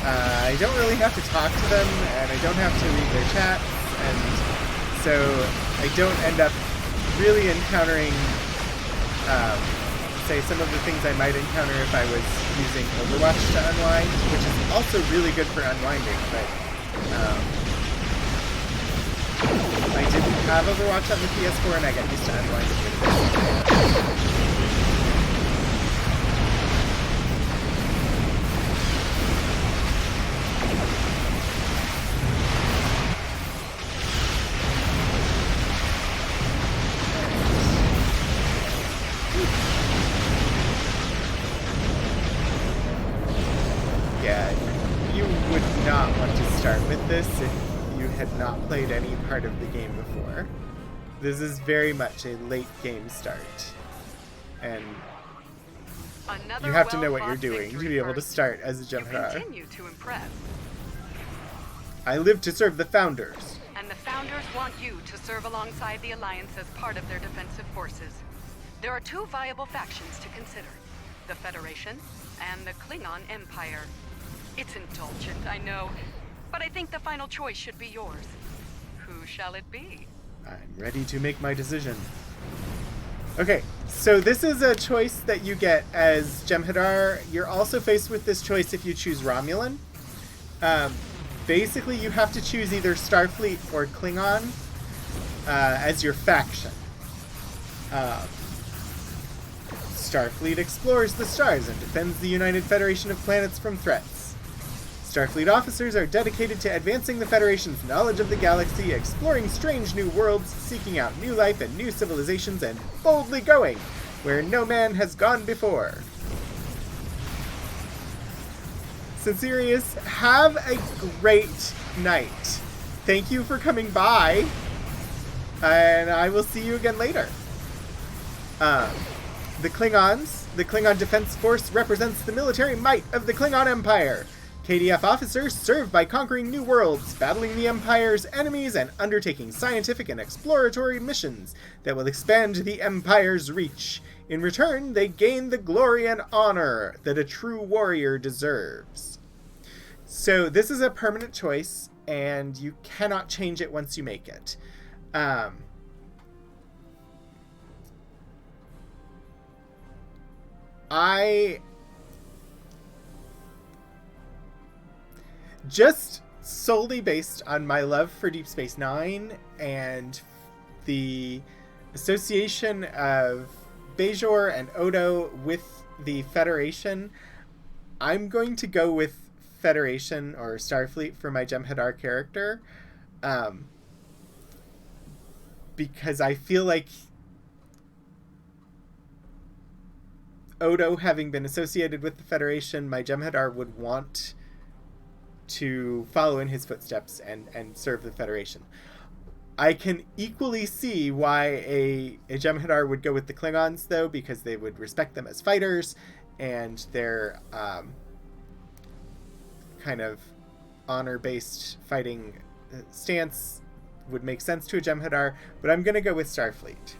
I don't really have to talk to them, and I don't have to read their chats, and so I don't end up really encountering, say, some of the things I might encounter if I was using Overwatch to unwind, which is also really good for unwinding, but I didn't have Overwatch on the PS4, and I got used to unwinding with this. This if you had not played any part of the game before. This is very much a late game start, and you have to know what you're doing to be able to start as a Jem'Hadar. Continue to impress. I live to serve the Founders. And the Founders want you to serve alongside the Alliance as part of their defensive forces. There are two viable factions to consider. The Federation and the Klingon Empire. It's indulgent, I know, but I think the final choice should be yours. Who shall it be? I'm ready to make my decision. Okay, so this is a choice that you get as Jem'Hadar. You're also faced with this choice if you choose Romulan. Basically, you have to choose either Starfleet or Klingon as your faction. Starfleet explores the stars and defends the United Federation of Planets from threats. Starfleet officers are dedicated to advancing the Federation's knowledge of the galaxy, exploring strange new worlds, seeking out new life and new civilizations, and boldly going where no man has gone before. Sincerius, have a great night. Thank you for coming by, and I will see you again later. The Klingon Defense Force represents the military might of the Klingon Empire. KDF officers serve by conquering new worlds, battling the Empire's enemies, and undertaking scientific and exploratory missions that will expand the Empire's reach. In return, they gain the glory and honor that a true warrior deserves. So this is a permanent choice, and you cannot change it once you make it. Just solely based on my love for Deep Space Nine and the association of Bajor and Odo with the Federation, I'm going to go with Federation or Starfleet for my Jem'Hadar character, because I feel like Odo having been associated with the Federation, my Jem'Hadar would want to follow in his footsteps and serve the Federation. I can equally see why a Jem'Hadar would go with the Klingons, though, because they would respect them as fighters, and their kind of honor-based fighting stance would make sense to a Jem'Hadar, but I'm going to go with Starfleet.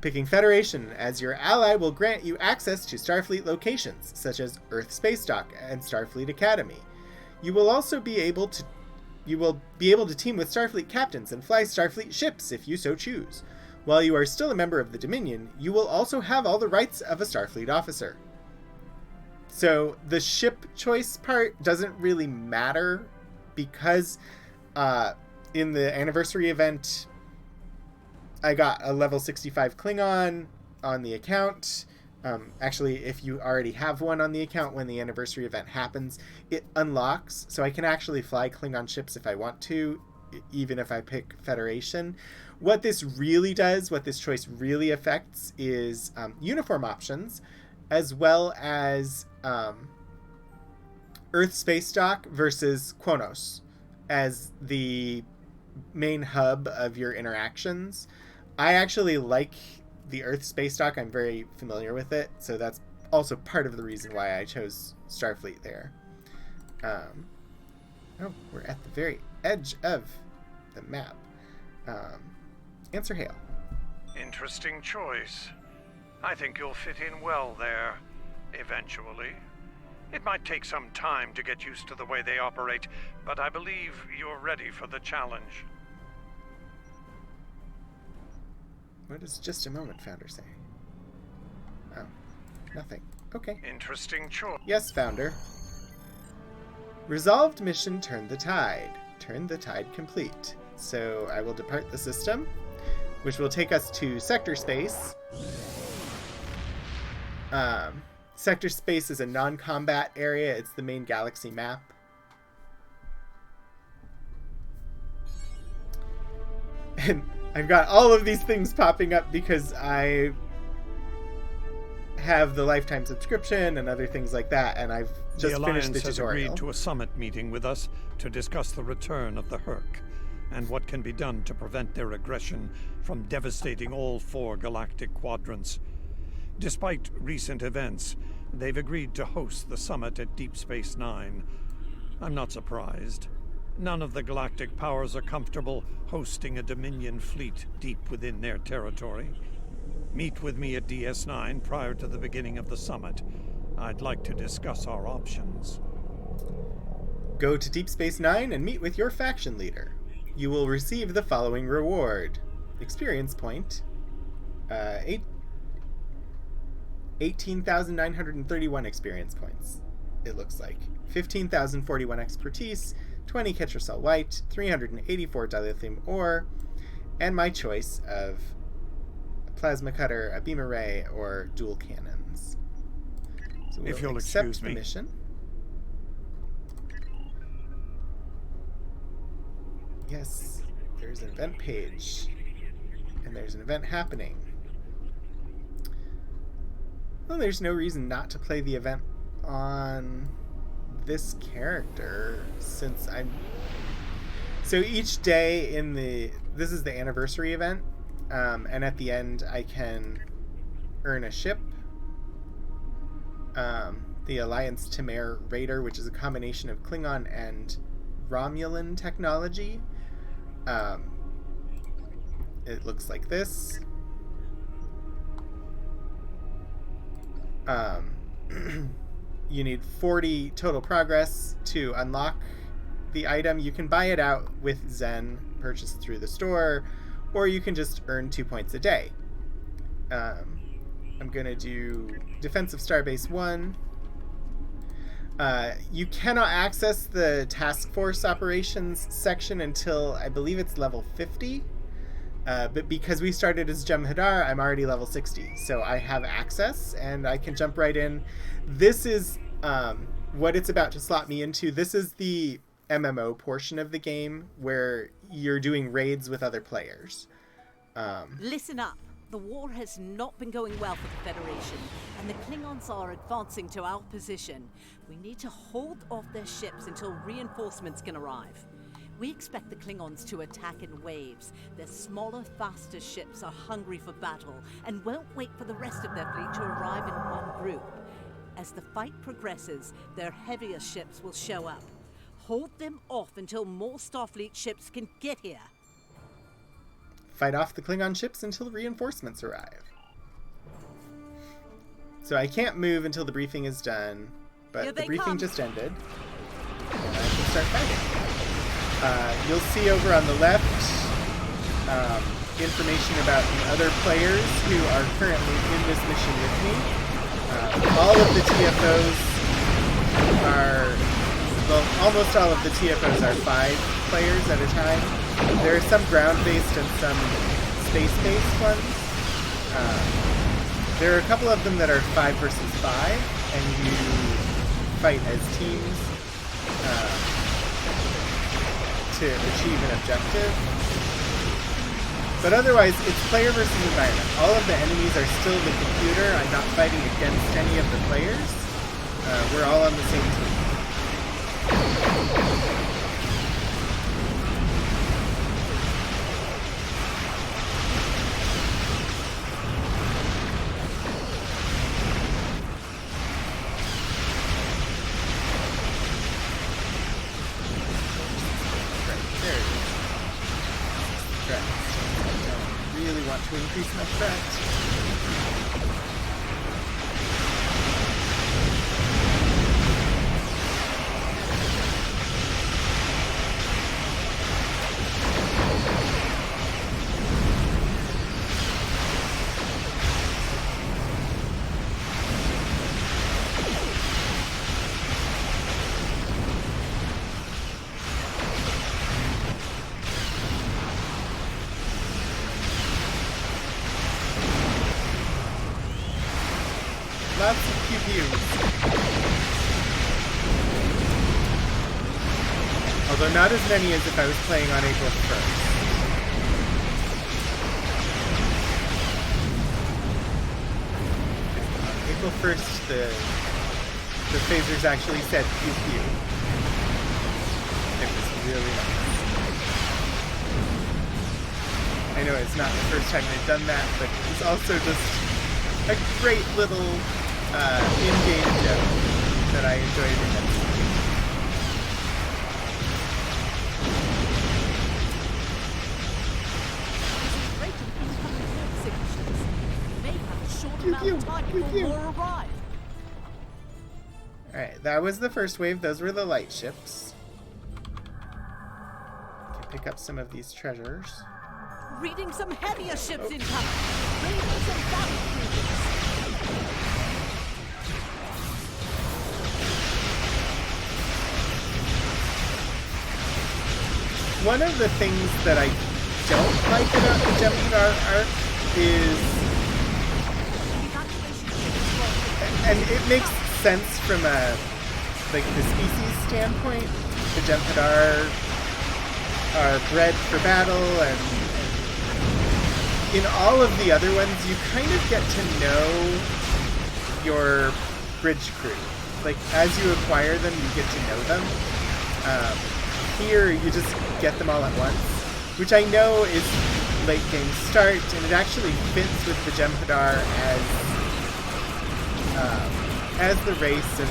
Picking Federation as your ally will grant you access to Starfleet locations, such as Earth Space Dock and Starfleet Academy. You will also be able to team with Starfleet captains and fly Starfleet ships if you so choose. While you are still a member of the Dominion, you will also have all the rights of a Starfleet officer. So the ship choice part doesn't really matter, because in the anniversary event, I got a level 65 Klingon on the account. Actually, if you already have one on the account, when the anniversary event happens, it unlocks, so I can actually fly Klingon ships if I want to, even if I pick Federation. What this really does, what this choice really affects, is uniform options, as well as Earth Space Dock versus Kronos as the main hub of your interactions. I actually like the Earth Space Dock. I'm very familiar with it, so that's also part of the reason why I chose Starfleet there. Oh, we're at the very edge of the map. Answer hail. Interesting choice. I think you'll fit in well there, eventually. It might take some time to get used to the way they operate, but I believe you're ready for the challenge. What does just a moment, Founder, say? Oh, nothing. Okay. Interesting choice. Yes, Founder. Resolved mission Turn the Tide. Turn the Tide complete. So I will depart the system, which will take us to Sector Space. Sector Space is a non-combat area. It's the main galaxy map. And I've got all of these things popping up because I have the lifetime subscription and other things like that, and I've just finished the tutorial. The Alliance has agreed to a summit meeting with us to discuss the return of the Herc and what can be done to prevent their aggression from devastating all 4 galactic quadrants. Despite recent events, they've agreed to host the summit at Deep Space Nine. I'm not surprised. None of the galactic powers are comfortable hosting a Dominion fleet deep within their territory. Meet with me at DS9 prior to the beginning of the summit. I'd like to discuss our options. Go to Deep Space Nine and meet with your faction leader. You will receive the following reward. Experience point. 18,931 experience points, it looks like. 15,041 expertise, 20 Ketracel White, 384 dilithium ore, and my choice of a plasma cutter, a beam array, or dual cannons. So we'll If you'll accept excuse the me. mission. Yes, there's an event page, and there's an event happening. Well, there's no reason not to play the event on this character, since I'm... So each day in the... This is the anniversary event, and at the end I can earn a ship. The Alliance Temare Raider, which is a combination of Klingon and Romulan technology. It looks like this. You need 40 total progress to unlock the item. You can buy it out with Zen, purchased through the store, or you can just earn 2 points a day. I'm going to do Defensive Starbase 1. You cannot access the Task Force Operations section until, I believe it's level 50. But because we started as Jem'Hadar, I'm already level 60. So I have access, and I can jump right in. This is what it's about to slot me into. This is the MMO portion of the game where you're doing raids with other players. Listen up. The war has not been going well for the Federation, and the Klingons are advancing to our position. We need to hold off their ships until reinforcements can arrive. We expect the Klingons to attack in waves. Their smaller, faster ships are hungry for battle and won't wait for the rest of their fleet to arrive in one group. As the fight progresses, their heavier ships will show up. Hold them off until more Starfleet ships can get here. Fight off the Klingon ships until reinforcements arrive. So I can't move until the briefing is done, but the briefing just ended. And I can start fighting. You'll see over on the left information about the other players who are currently in this mission with me. All of the TFOs are, well, almost all of the TFOs are 5 players at a time. There are some ground-based and some space-based ones. There are a couple of them that are 5 versus 5, and you fight as teams to achieve an objective. But otherwise, it's player versus environment. All of the enemies are still the computer. I'm not fighting against any of the players. We're all on the same team. To increase my threat. Lots of pew-pews. Although not as many as if I was playing on April 1st. On April 1st, the phasers actually said pew-pew. It was really nice. I know it's not the first time they've done that, but it's also just a great little in-game joke that I enjoyed immensely. amount of time before more arrive. Alright, that was the first wave. Those were the light ships. Can pick up some of these treasures. Reading some heavier ships incoming. Reading some battle cruisers. One of the things that I don't like about the Jem'Hadar arc is, and it makes sense from a the species standpoint. The Jem'Hadar are bred for battle, and in all of the other ones, you kind of get to know your bridge crew. Like, as you acquire them, you get to know them. Here, you just get them all at once, which I know is late game start, and it actually fits with the Jem'Hadar as the race of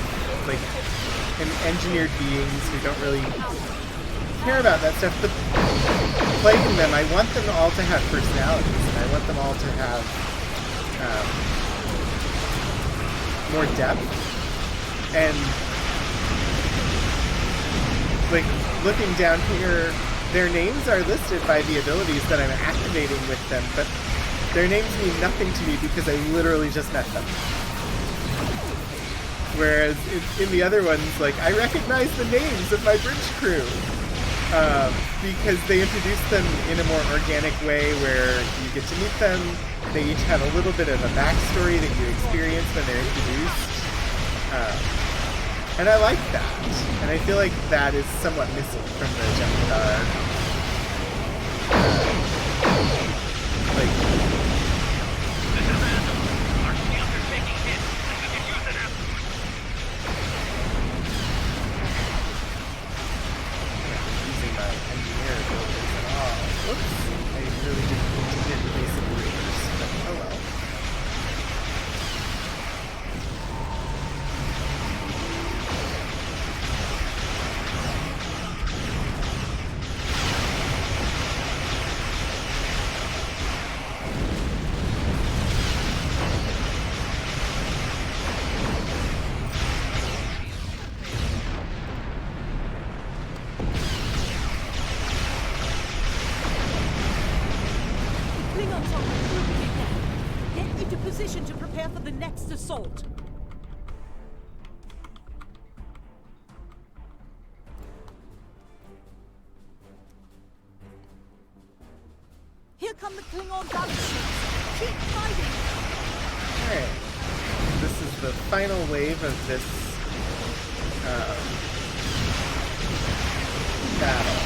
like engineered beings who don't really care about that stuff. But playing them, I want them all to have personalities, and I want them all to have more depth. And like looking down here, their names are listed by the abilities that I'm activating with them, but their names mean nothing to me because I literally just met them. Whereas in the other ones, like, I recognize the names of my bridge crew because they introduce them in a more organic way where you get to meet them. They each have a little bit of a backstory that you experience when they're introduced. And I like that. And I feel like that is somewhat missing from the Jem'Hadar. Using my engineer abilities at all. Whoops. I really didn't need to hit basic readers, but oh well. Klingons are recruiting again. Get into position to prepare for the next assault. Here come the Klingon battleships. Keep fighting. Alright. This is the final wave of this battle.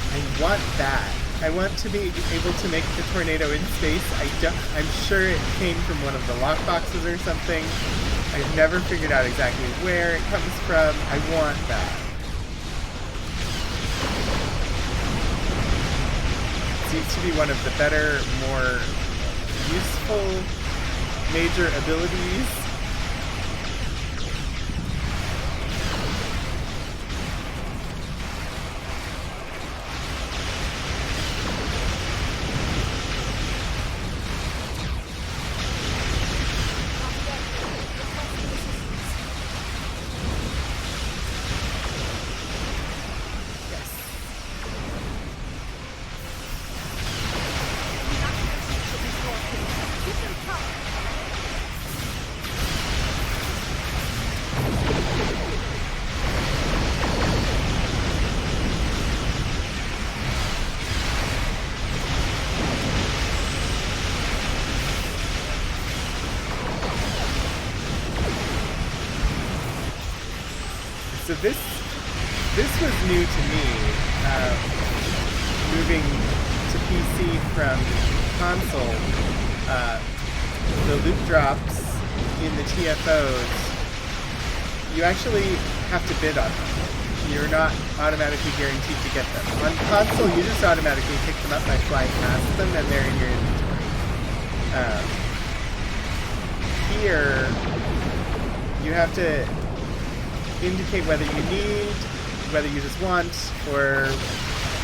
I want that. I want to be able to make the tornado in space. I'm sure it came from one of the lockboxes or something. I've never figured out exactly where it comes from. I want that. It seems to be one of the better, more useful major abilities. So this was new to me, moving to PC from console. The loot drops in the TFOs, you actually have to bid on them. You're not automatically guaranteed to get them. On console, you just automatically pick them up by flying past them, and they're in your inventory. have to indicate whether you need, whether you just want, or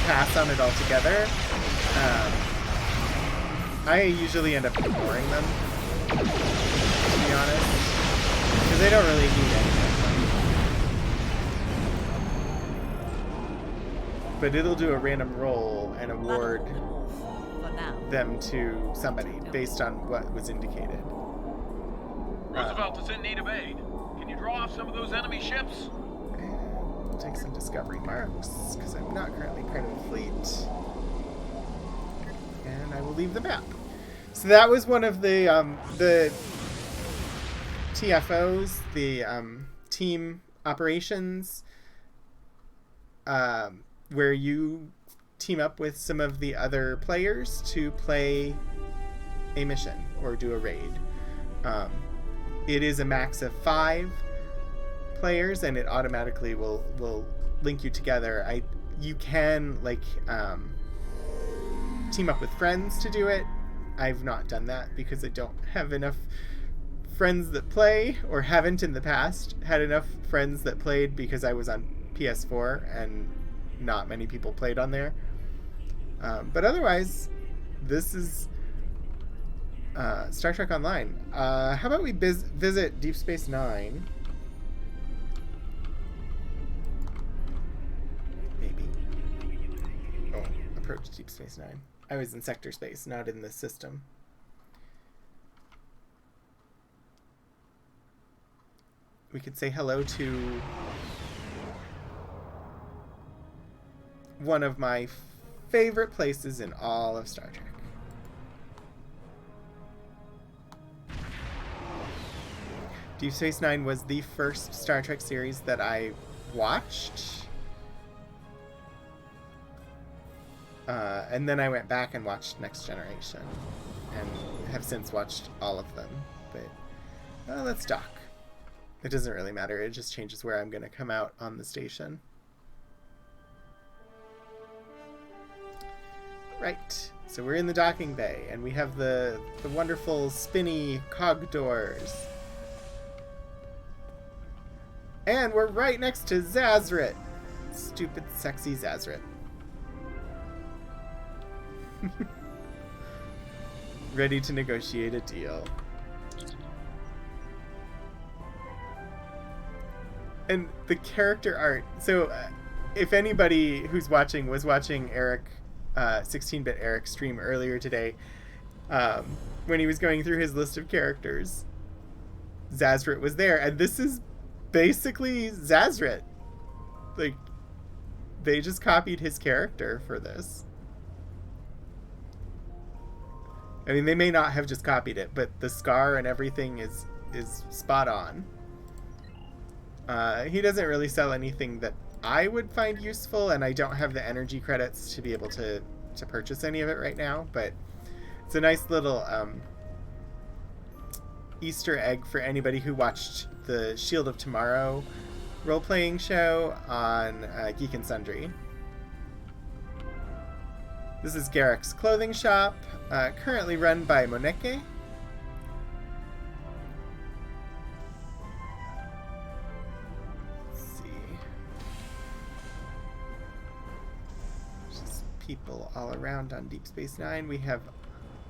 pass on it altogether. I usually end up ignoring them, to be honest, because they don't really need anything. But it'll do a random roll and award them to somebody based on what was indicated. Roosevelt is in need of aid. Can you draw off some of those enemy ships? And we'll take some discovery marks, because I'm not currently part of the fleet. And I will leave the map. So that was one of the TFOs, the team operations, where you team up with some of the other players to play a mission or do a raid. It is a max of 5 players, and it automatically will link you together. You can team up with friends to do it. I've not done that because I don't have enough friends that play, or haven't in the past had enough friends that played, because I was on PS4 and not many people played on there. But otherwise, this is Star Trek Online. How about we visit Deep Space Nine? Maybe. Oh, approach Deep Space Nine. I was in sector space, not in the system. We could say hello to one of my favorite places in all of Star Trek. Deep Space Nine was the first Star Trek series that I watched. And then I went back and watched Next Generation, and have since watched all of them. But let's dock. It doesn't really matter. It just changes where I'm going to come out on the station. Right. So we're in the docking bay, and we have the wonderful spinny cog doors. And we're right next to Zazrit. Stupid, sexy Zazrit. Ready to negotiate a deal. And the character art. So, if anybody who's watching was watching Eric, 16-bit Eric stream earlier today, when he was going through his list of characters, Zazrit was there, and this is basically Zazrit. Like, they just copied his character for this. I mean, they may not have just copied it, but the scar and everything is spot on. He doesn't really sell anything that I would find useful, and I don't have the energy credits to be able to purchase any of it right now, but it's a nice little Easter egg for anybody who watched the Shield of Tomorrow role-playing show on Geek and Sundry. This is Garrick's clothing shop, currently run by Moneke. Let's see. Just people all around on Deep Space Nine. We have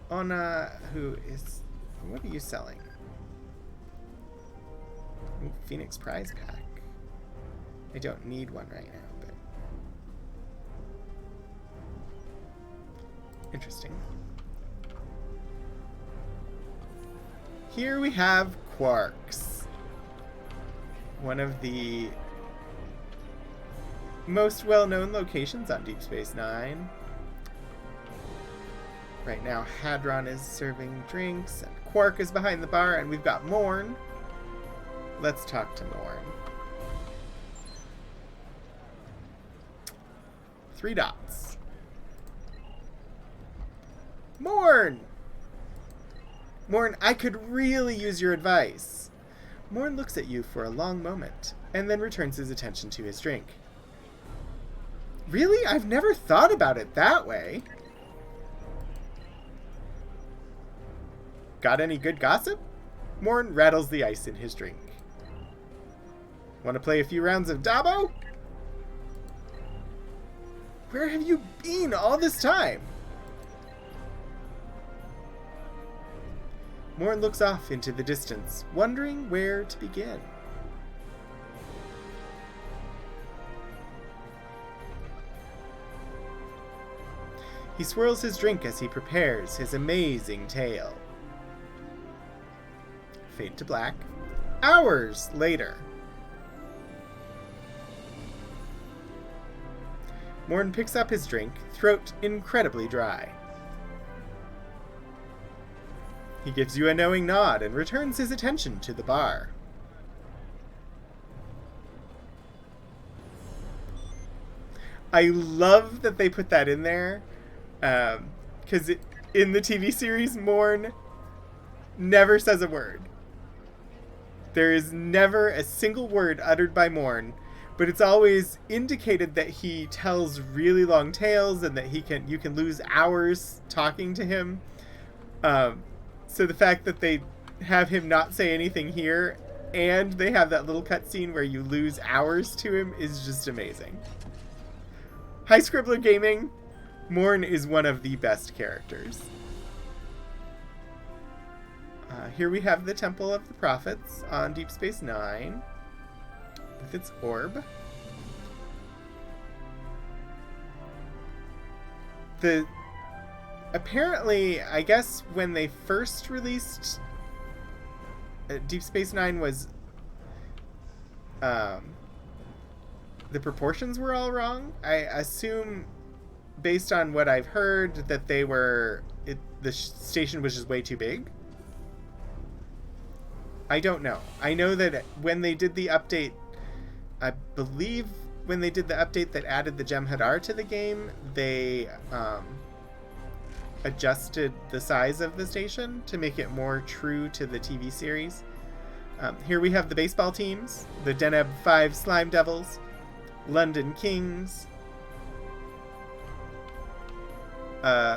Ona, who is... What are you selling? Ooh, Phoenix Prize Pack. I don't need one right now, but... Interesting. Here we have Quarks. One of the most well-known locations on Deep Space Nine. Right now, Hadron is serving drinks, and Quark is behind the bar, and we've got Morn. Let's talk to Morn. 3 dots. Morn! Morn, I could really use your advice. Morn looks at you for a long moment, and then returns his attention to his drink. Really? I've never thought about it that way. Got any good gossip? Morn rattles the ice in his drink. Want to play a few rounds of Dabo? Where have you been all this time? Morn looks off into the distance, wondering where to begin. He swirls his drink as he prepares his amazing tale. Fade to black. Hours later. Morn picks up his drink, throat incredibly dry. He gives you a knowing nod and returns his attention to the bar. I love that they put that in there, because in the TV series, Morn never says a word. There is never a single word uttered by Morn, but it's always indicated that he tells really long tales and that you can lose hours talking to him. So the fact that they have him not say anything here, and they have that little cutscene where you lose hours to him, is just amazing. Hi Scribbler Gaming, Morn is one of the best characters. Here we have the Temple of the Prophets on Deep Space Nine with its orb. Apparently, I guess when they first released Deep Space Nine was the proportions were all wrong. I assume, based on what I've heard, that the station was just way too big. I don't know. I know that when they did the update, I believe when they did the update that added the Jem'Hadar to the game, they adjusted the size of the station to make it more true to the TV series. Here we have the baseball teams, the Deneb 5 Slime Devils, London Kings,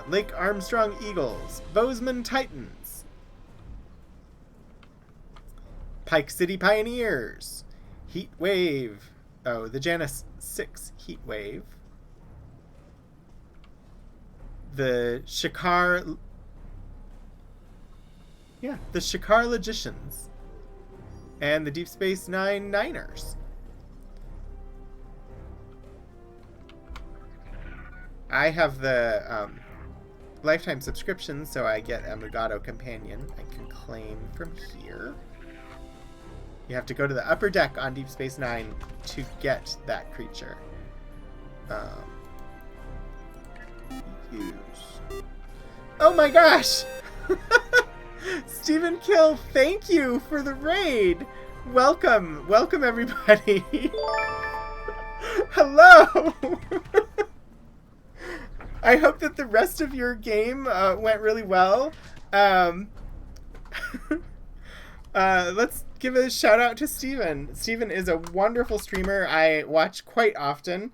Lake Armstrong Eagles, Bozeman Titans, Pike City Pioneers, Heat Wave, the Janus 6 Heat Wave, the Shakar Logicians, and the Deep Space Nine Niners. I have the lifetime subscription, so I get a Mugado companion I can claim from here. You have to go to the upper deck on Deep Space Nine to get that creature. Use. Oh my gosh! Stephen Kill, thank you for the raid! Welcome everybody! Hello! I hope that the rest of your game went really well. Let's give a shout out to Steven. Steven is a wonderful streamer I watch quite often.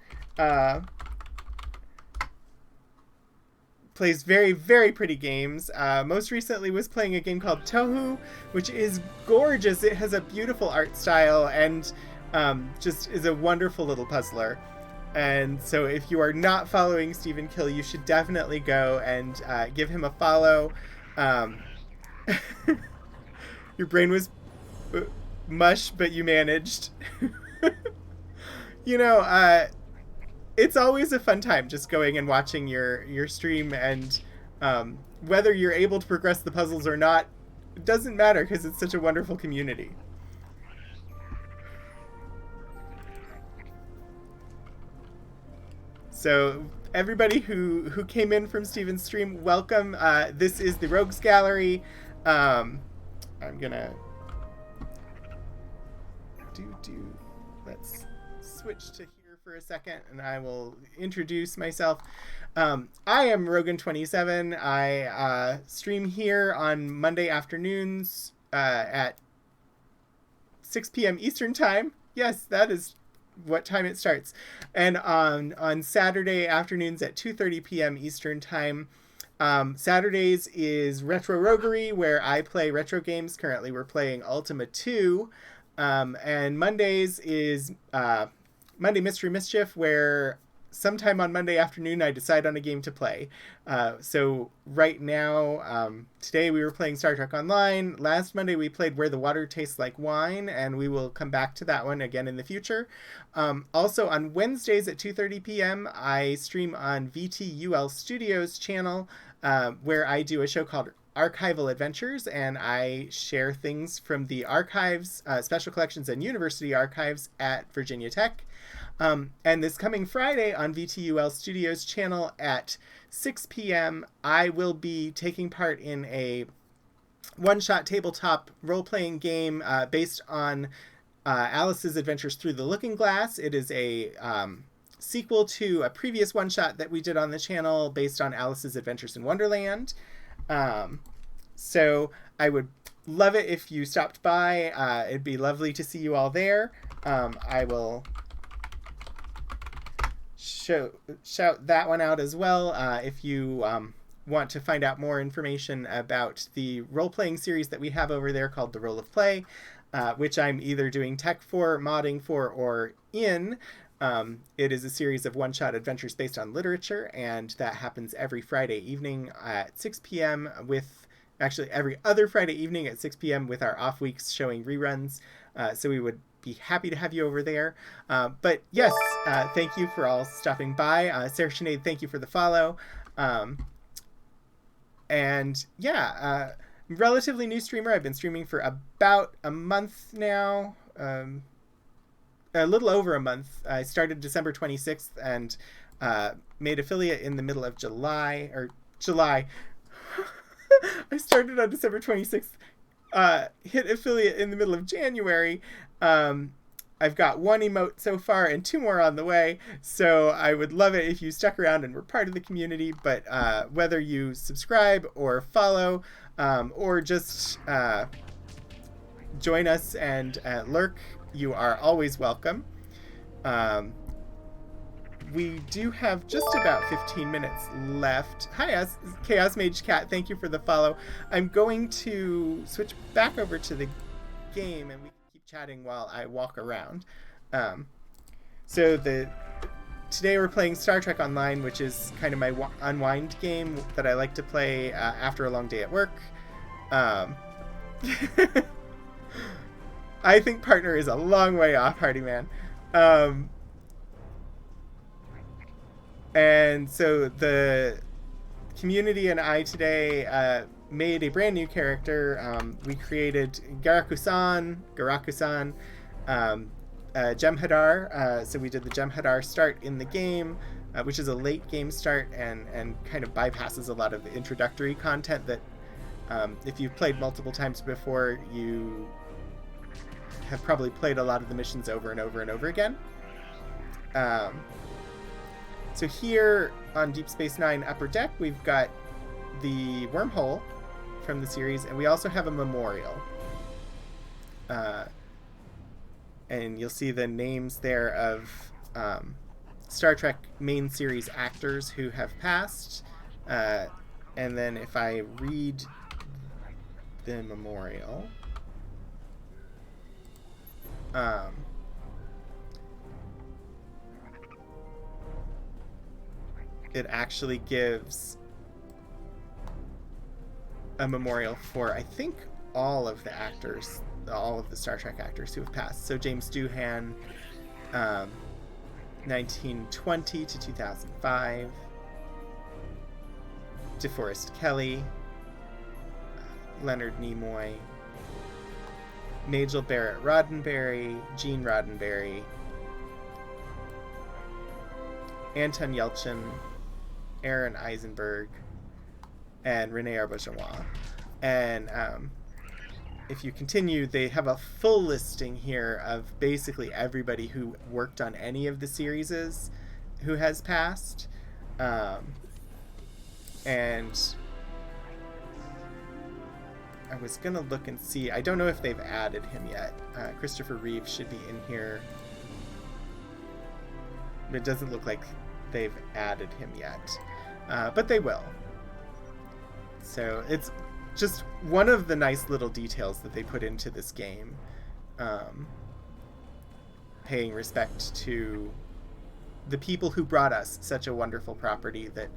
Plays very, very pretty games. Most recently was playing a game called Tohu, which is gorgeous. It has a beautiful art style and just is a wonderful little puzzler. And so if you are not following Stephen Kill, you should definitely go and give him a follow. Your brain was mush, but you managed. It's always a fun time just going and watching your stream, and whether you're able to progress the puzzles or not, it doesn't matter because it's such a wonderful community. So everybody who came in from Steven's stream, welcome. This is the Rogues Gallery. I'm gonna let's switch to here for a second, and I will introduce myself. I am Rogan27. I stream here on Monday afternoons at 6 p.m. Eastern Time. Yes, that is what time it starts. And on Saturday afternoons at 2:30 p.m. Eastern Time. Saturdays is Retro Roguery, where I play retro games. Currently we're playing Ultima 2. And Mondays is Monday Mystery Mischief, where sometime on Monday afternoon I decide on a game to play. So right now, today we were playing Star Trek Online. Last Monday we played Where the Water Tastes Like Wine, and we will come back to that one again in the future. Also on Wednesdays at 2:30 p.m. I stream on VTUL Studios channel, where I do a show called Archival Adventures, and I share things from the archives, special collections, and university archives at Virginia Tech. And this coming Friday on VTUL Studios channel at 6 p.m., I will be taking part in a one-shot tabletop role-playing game based on Alice's Adventures Through the Looking Glass. It is a sequel to a previous one-shot that we did on the channel based on Alice's Adventures in Wonderland. So I would love it if you stopped by. It'd be lovely to see you all there. I will shout that one out as well. If you want to find out more information about the role-playing series that we have over there called The Role of Play, which I'm either doing tech for, modding for, or in. It is a series of one-shot adventures based on literature, and that happens every Friday evening at 6 p.m. with, actually every other Friday evening at 6 p.m. with our off weeks showing reruns. So we would be happy to have you over there. But yes, thank you for all stopping by. Sarah Sinead, thank you for the follow. And yeah, relatively new streamer. I've been streaming for about a month now. A little over a month. I started December 26th and made affiliate in the middle of July. I started on December 26th, hit affiliate in the middle of January. I've got one emote so far and 2 more on the way, so I would love it if you stuck around and were part of the community. But whether you subscribe or follow or just join us and lurk, you are always welcome. We do have just about 15 minutes left. Hi, Chaos Mage Cat. Thank you for the follow. I'm going to switch back over to the game, and we can keep chatting while I walk around. Today we're playing Star Trek Online, which is kind of my unwind game that I like to play after a long day at work. I think partner is a long way off, Hardy Man. And so the community and I today made a brand new character. We created Garaku-san, Jem'Hadar. So we did the Jem'Hadar start in the game, which is a late game start and kind of bypasses a lot of the introductory content that if you've played multiple times before, you have probably played a lot of the missions over and over and over again. So here on Deep Space Nine Upper Deck, we've got the wormhole from the series, and we also have a memorial. And you'll see the names there of Star Trek main series actors who have passed. And then if I read the memorial... it actually gives a memorial for, I think, all of the actors, all of the Star Trek actors who have passed. So James Doohan, 1920 to 2005, DeForest Kelley, Leonard Nimoy, Majel Barrett Roddenberry, Gene Roddenberry, Anton Yelchin, Aaron Eisenberg, and Rene Auberjonois. And if you continue, they have a full listing here of basically everybody who worked on any of the series who has passed. And I was going to look and see. I don't know if they've added him yet. Christopher Reeve should be in here. It doesn't look like they've added him yet. But they will. So it's just one of the nice little details that they put into this game. paying respect to the people who brought us such a wonderful property that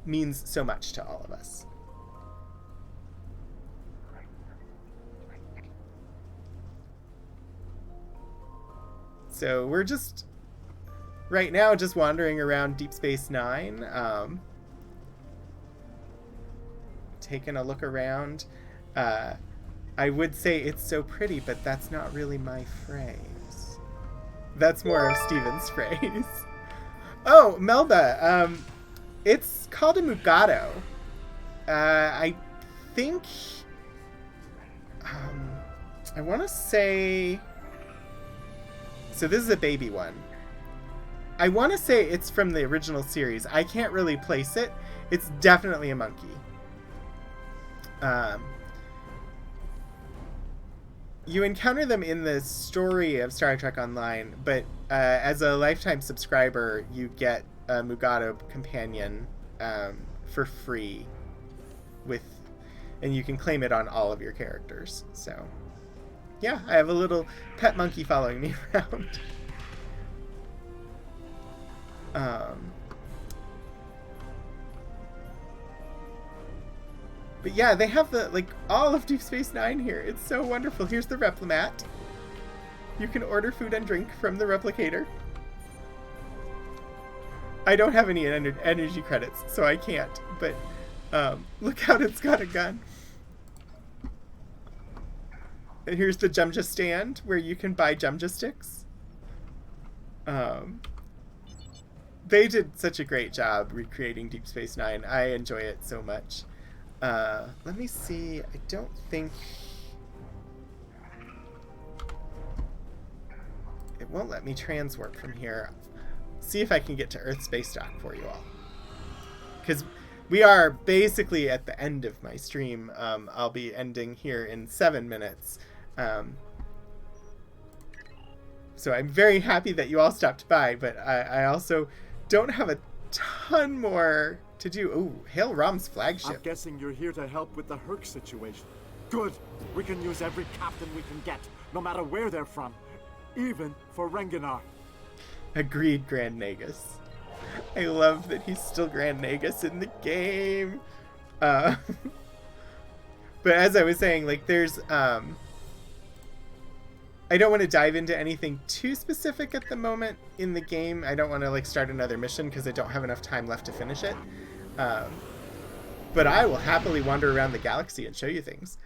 means so much to all of us. So we're just, right now, just wandering around Deep Space Nine, taking a look around. I would say it's so pretty, but that's not really my phrase. That's more of Steven's phrase. Oh, Melba, it's called a Mugado. I think, I want to say, so this is a baby one. I want to say it's from the original series. I can't really place it. It's definitely a monkey. You encounter them in the story of Star Trek Online, but as a lifetime subscriber, you get a Mugado companion for free, and you can claim it on all of your characters. So, yeah, I have a little pet monkey following me around. But yeah, they have all of Deep Space Nine here. It's so wonderful. Here's the Replimat. You can order food and drink from the replicator. I don't have any energy credits, so I can't. But look out, it's got a gun. And here's the Jem'Hadar stand where you can buy Jem'Hadar sticks. They did such a great job recreating Deep Space Nine. I enjoy it so much. Let me see. I don't think it won't let me transwarp from here. See if I can get to Earth Space Dock for you all, because we are basically at the end of my stream. I'll be ending here in 7 minutes. So I'm very happy that you all stopped by, but I also don't have a ton more to do. Ooh, hail Rom's flagship. I'm guessing you're here to help with the Herc situation. Good. We can use every captain we can get, no matter where they're from. Even for Renganar. Agreed, Grand Nagus. I love that he's still Grand Nagus in the game. But as I was saying, there's I don't want to dive into anything too specific at the moment in the game. I don't want to start another mission because I don't have enough time left to finish it. But I will happily wander around the galaxy and show you things.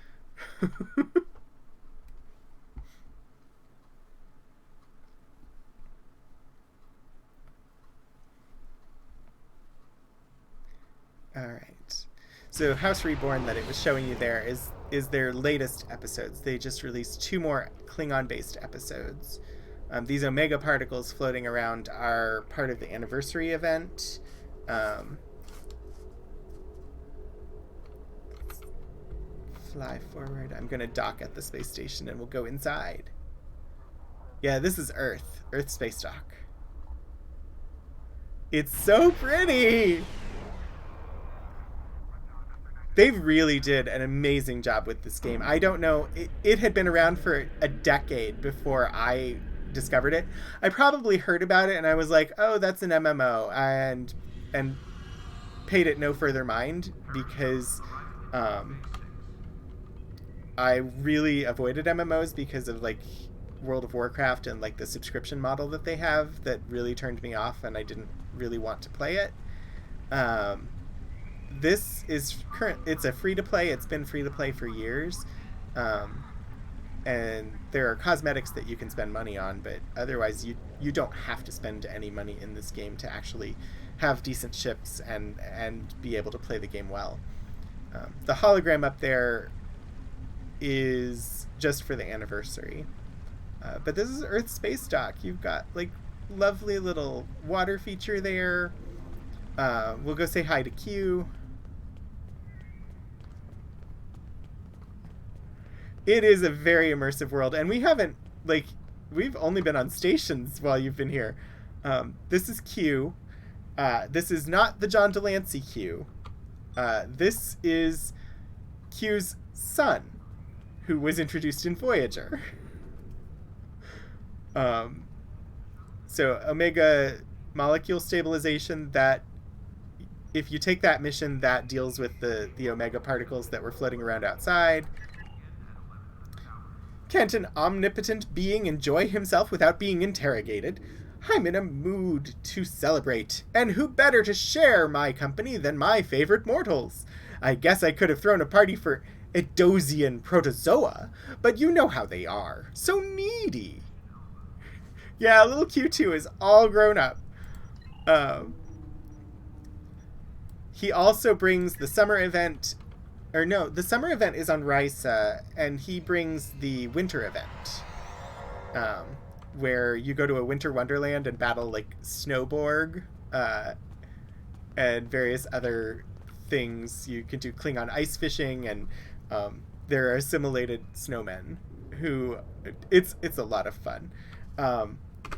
All right. So House Reborn that it was showing you there is their latest episodes. They just released 2 more Klingon-based episodes. These Omega particles floating around are part of the anniversary event. Fly forward. I'm going to dock at the space station and we'll go inside. Yeah, this is Earth. Earth Space Dock. It's so pretty! They really did an amazing job with this game. I don't know, it had been around for a decade before I discovered it. I probably heard about it and I was like, oh, that's an MMO, and paid it no further mind because I really avoided MMOs because of World of Warcraft and the subscription model that they have that really turned me off and I didn't really want to play it. This is it's a free-to-play. It's been free-to-play for years. And there are cosmetics that you can spend money on, but otherwise you don't have to spend any money in this game to actually have decent ships and be able to play the game well. The hologram up there is just for the anniversary. But this is Earth Space Dock. You've got lovely little water feature there. We'll go say hi to Q. It is a very immersive world, and we haven't, we've only been on stations while you've been here. This is Q. This is not the John Delancey Q. This is Q's son, who was introduced in Voyager. So Omega molecule stabilization, that if you take that mission, that deals with the Omega particles that were floating around outside. Can't an omnipotent being enjoy himself without being interrogated? I'm in a mood to celebrate, and who better to share my company than my favorite mortals? I guess I could have thrown a party for Edosian protozoa, but you know how they are. So needy. Yeah, little Q2 is all grown up. He also brings the summer event, or no, the summer event is on Risa, and he brings the winter event, where you go to a winter wonderland and battle like Snowborg, and various other things. You can do Klingon ice fishing, and there are assimilated snowmen who it's a lot of fun.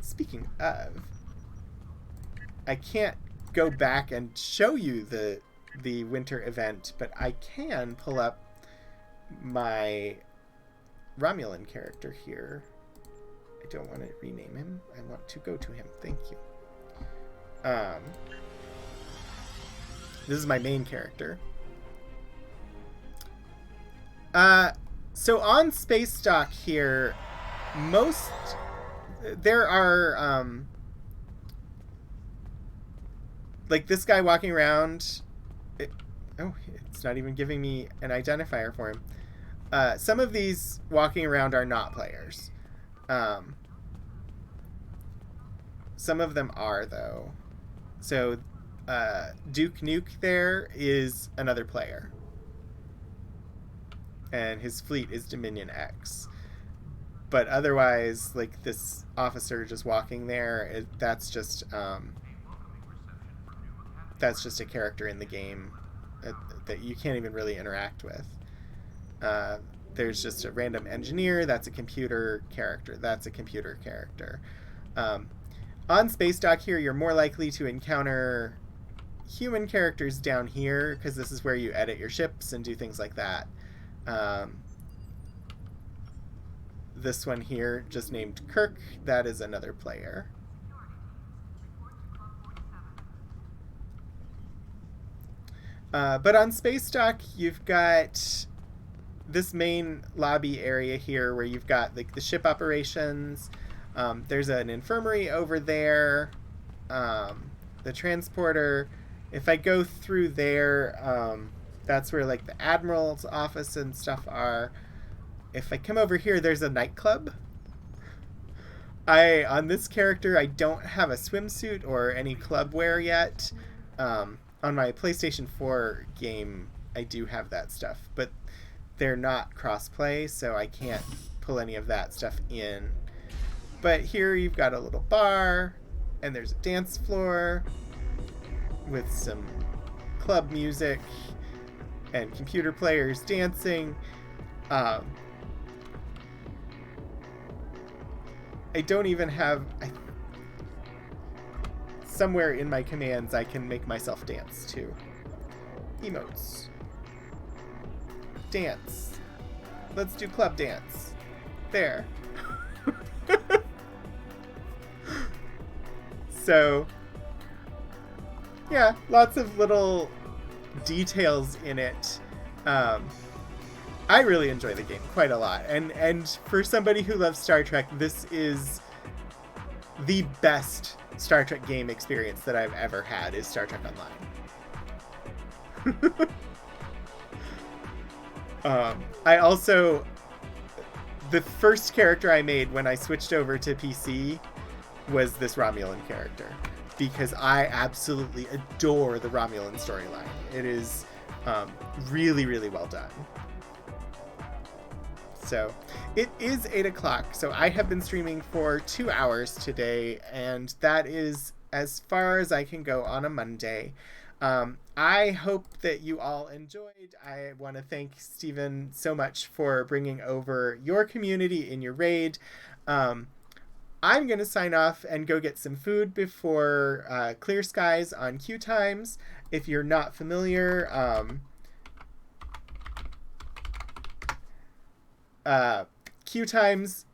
Speaking of, I can't go back and show you the winter event, but I can pull up my Romulan character here. I don't want to rename him. I want to go to him. Thank you. This is my main character. So on Space Dock here, there are like this guy walking around. It's not even giving me an identifier for him. Some of these walking around are not players. Some of them are, though. So Duke Nuke there is another player. And his fleet is Dominion X. But otherwise, like this officer just walking there, that's just a character in the game that you can't even really interact with. There's just a random engineer, that's a computer character. That's a computer character. On Space Dock here, you're more likely to encounter human characters down here, because this is where you edit your ships and do things like that. This one here, just named Kirk, that is another player. But on Space Dock, you've got this main lobby area here where you've got like the ship operations. There's an infirmary over there. The transporter. If I go through there, that's where like the Admiral's office and stuff are. If I come over here, there's a nightclub. On this character, I don't have a swimsuit or any club wear yet. On my PlayStation 4 game, I do have that stuff, but they're not cross-play, so I can't pull any of that stuff in. But here you've got a little bar, and there's a dance floor with some club music and computer players dancing. I don't even have... somewhere in my commands I can make myself dance too. Emotes. Dance. Let's do club dance. There. So, yeah, lots of little details in it. I really enjoy the game quite a lot. And for somebody who loves Star Trek, this is the best Star Trek game experience that I've ever had is Star Trek Online. I also... the first character I made when I switched over to PC was this Romulan character, because I absolutely adore the Romulan storyline. It is really, really well done. So, it is 8 o'clock, so I have been streaming for 2 hours today, and that is as far as I can go on a Monday. I hope that you all enjoyed. I want to thank Stephen so much for bringing over your community in your raid. I'm going to sign off and go get some food before Clear Skies on Q Times. If you're not familiar, Q Times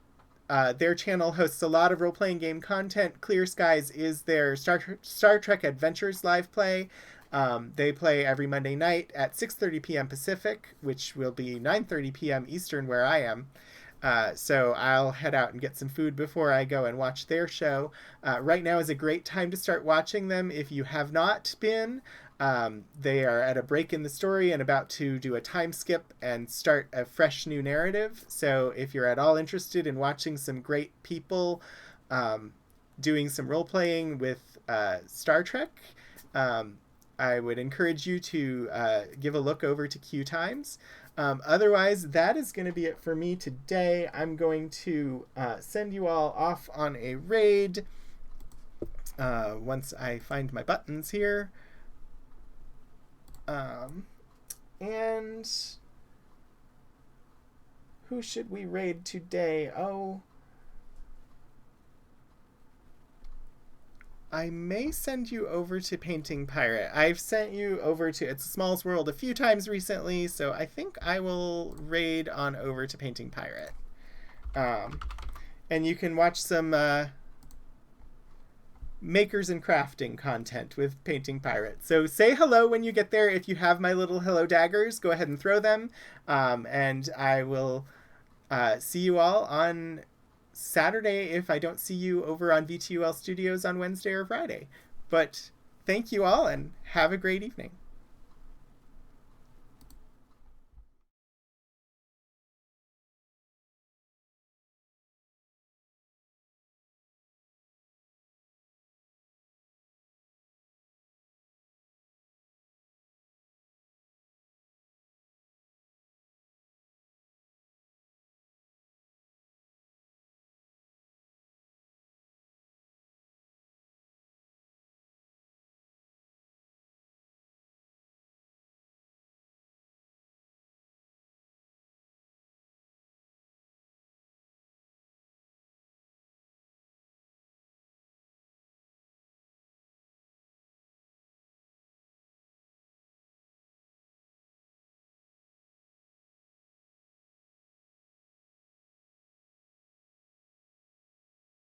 Their channel hosts a lot of role-playing game content. Clear Skies is their Star Trek Adventures live play. They play every Monday night at 6:30 p.m. Pacific, which will be 9:30 p.m. Eastern where I am. So I'll head out and get some food before I go and watch their show. Right now is a great time to start watching them if you have not been. They are at a break in the story and about to do a time skip and start a fresh new narrative. So if you're at all interested in watching some great people doing some role-playing with Star Trek, I would encourage you to give a look over to Q Times. Otherwise, that is going to be it for me today. I'm going to send you all off on a raid once I find my buttons here. And who should we raid today? Oh, I may send you over to Painting Pirate. I've sent you over to It's a Smalls World a few times recently, so I think I will raid on over to Painting Pirate. And you can watch some makers and crafting content with Painting Pirate. So say hello when you get there. If you have my little hello daggers, go ahead and throw them. And I will see you all on Saturday if I don't see you over on VTUL Studios on Wednesday or Friday. But thank you all and have a great evening.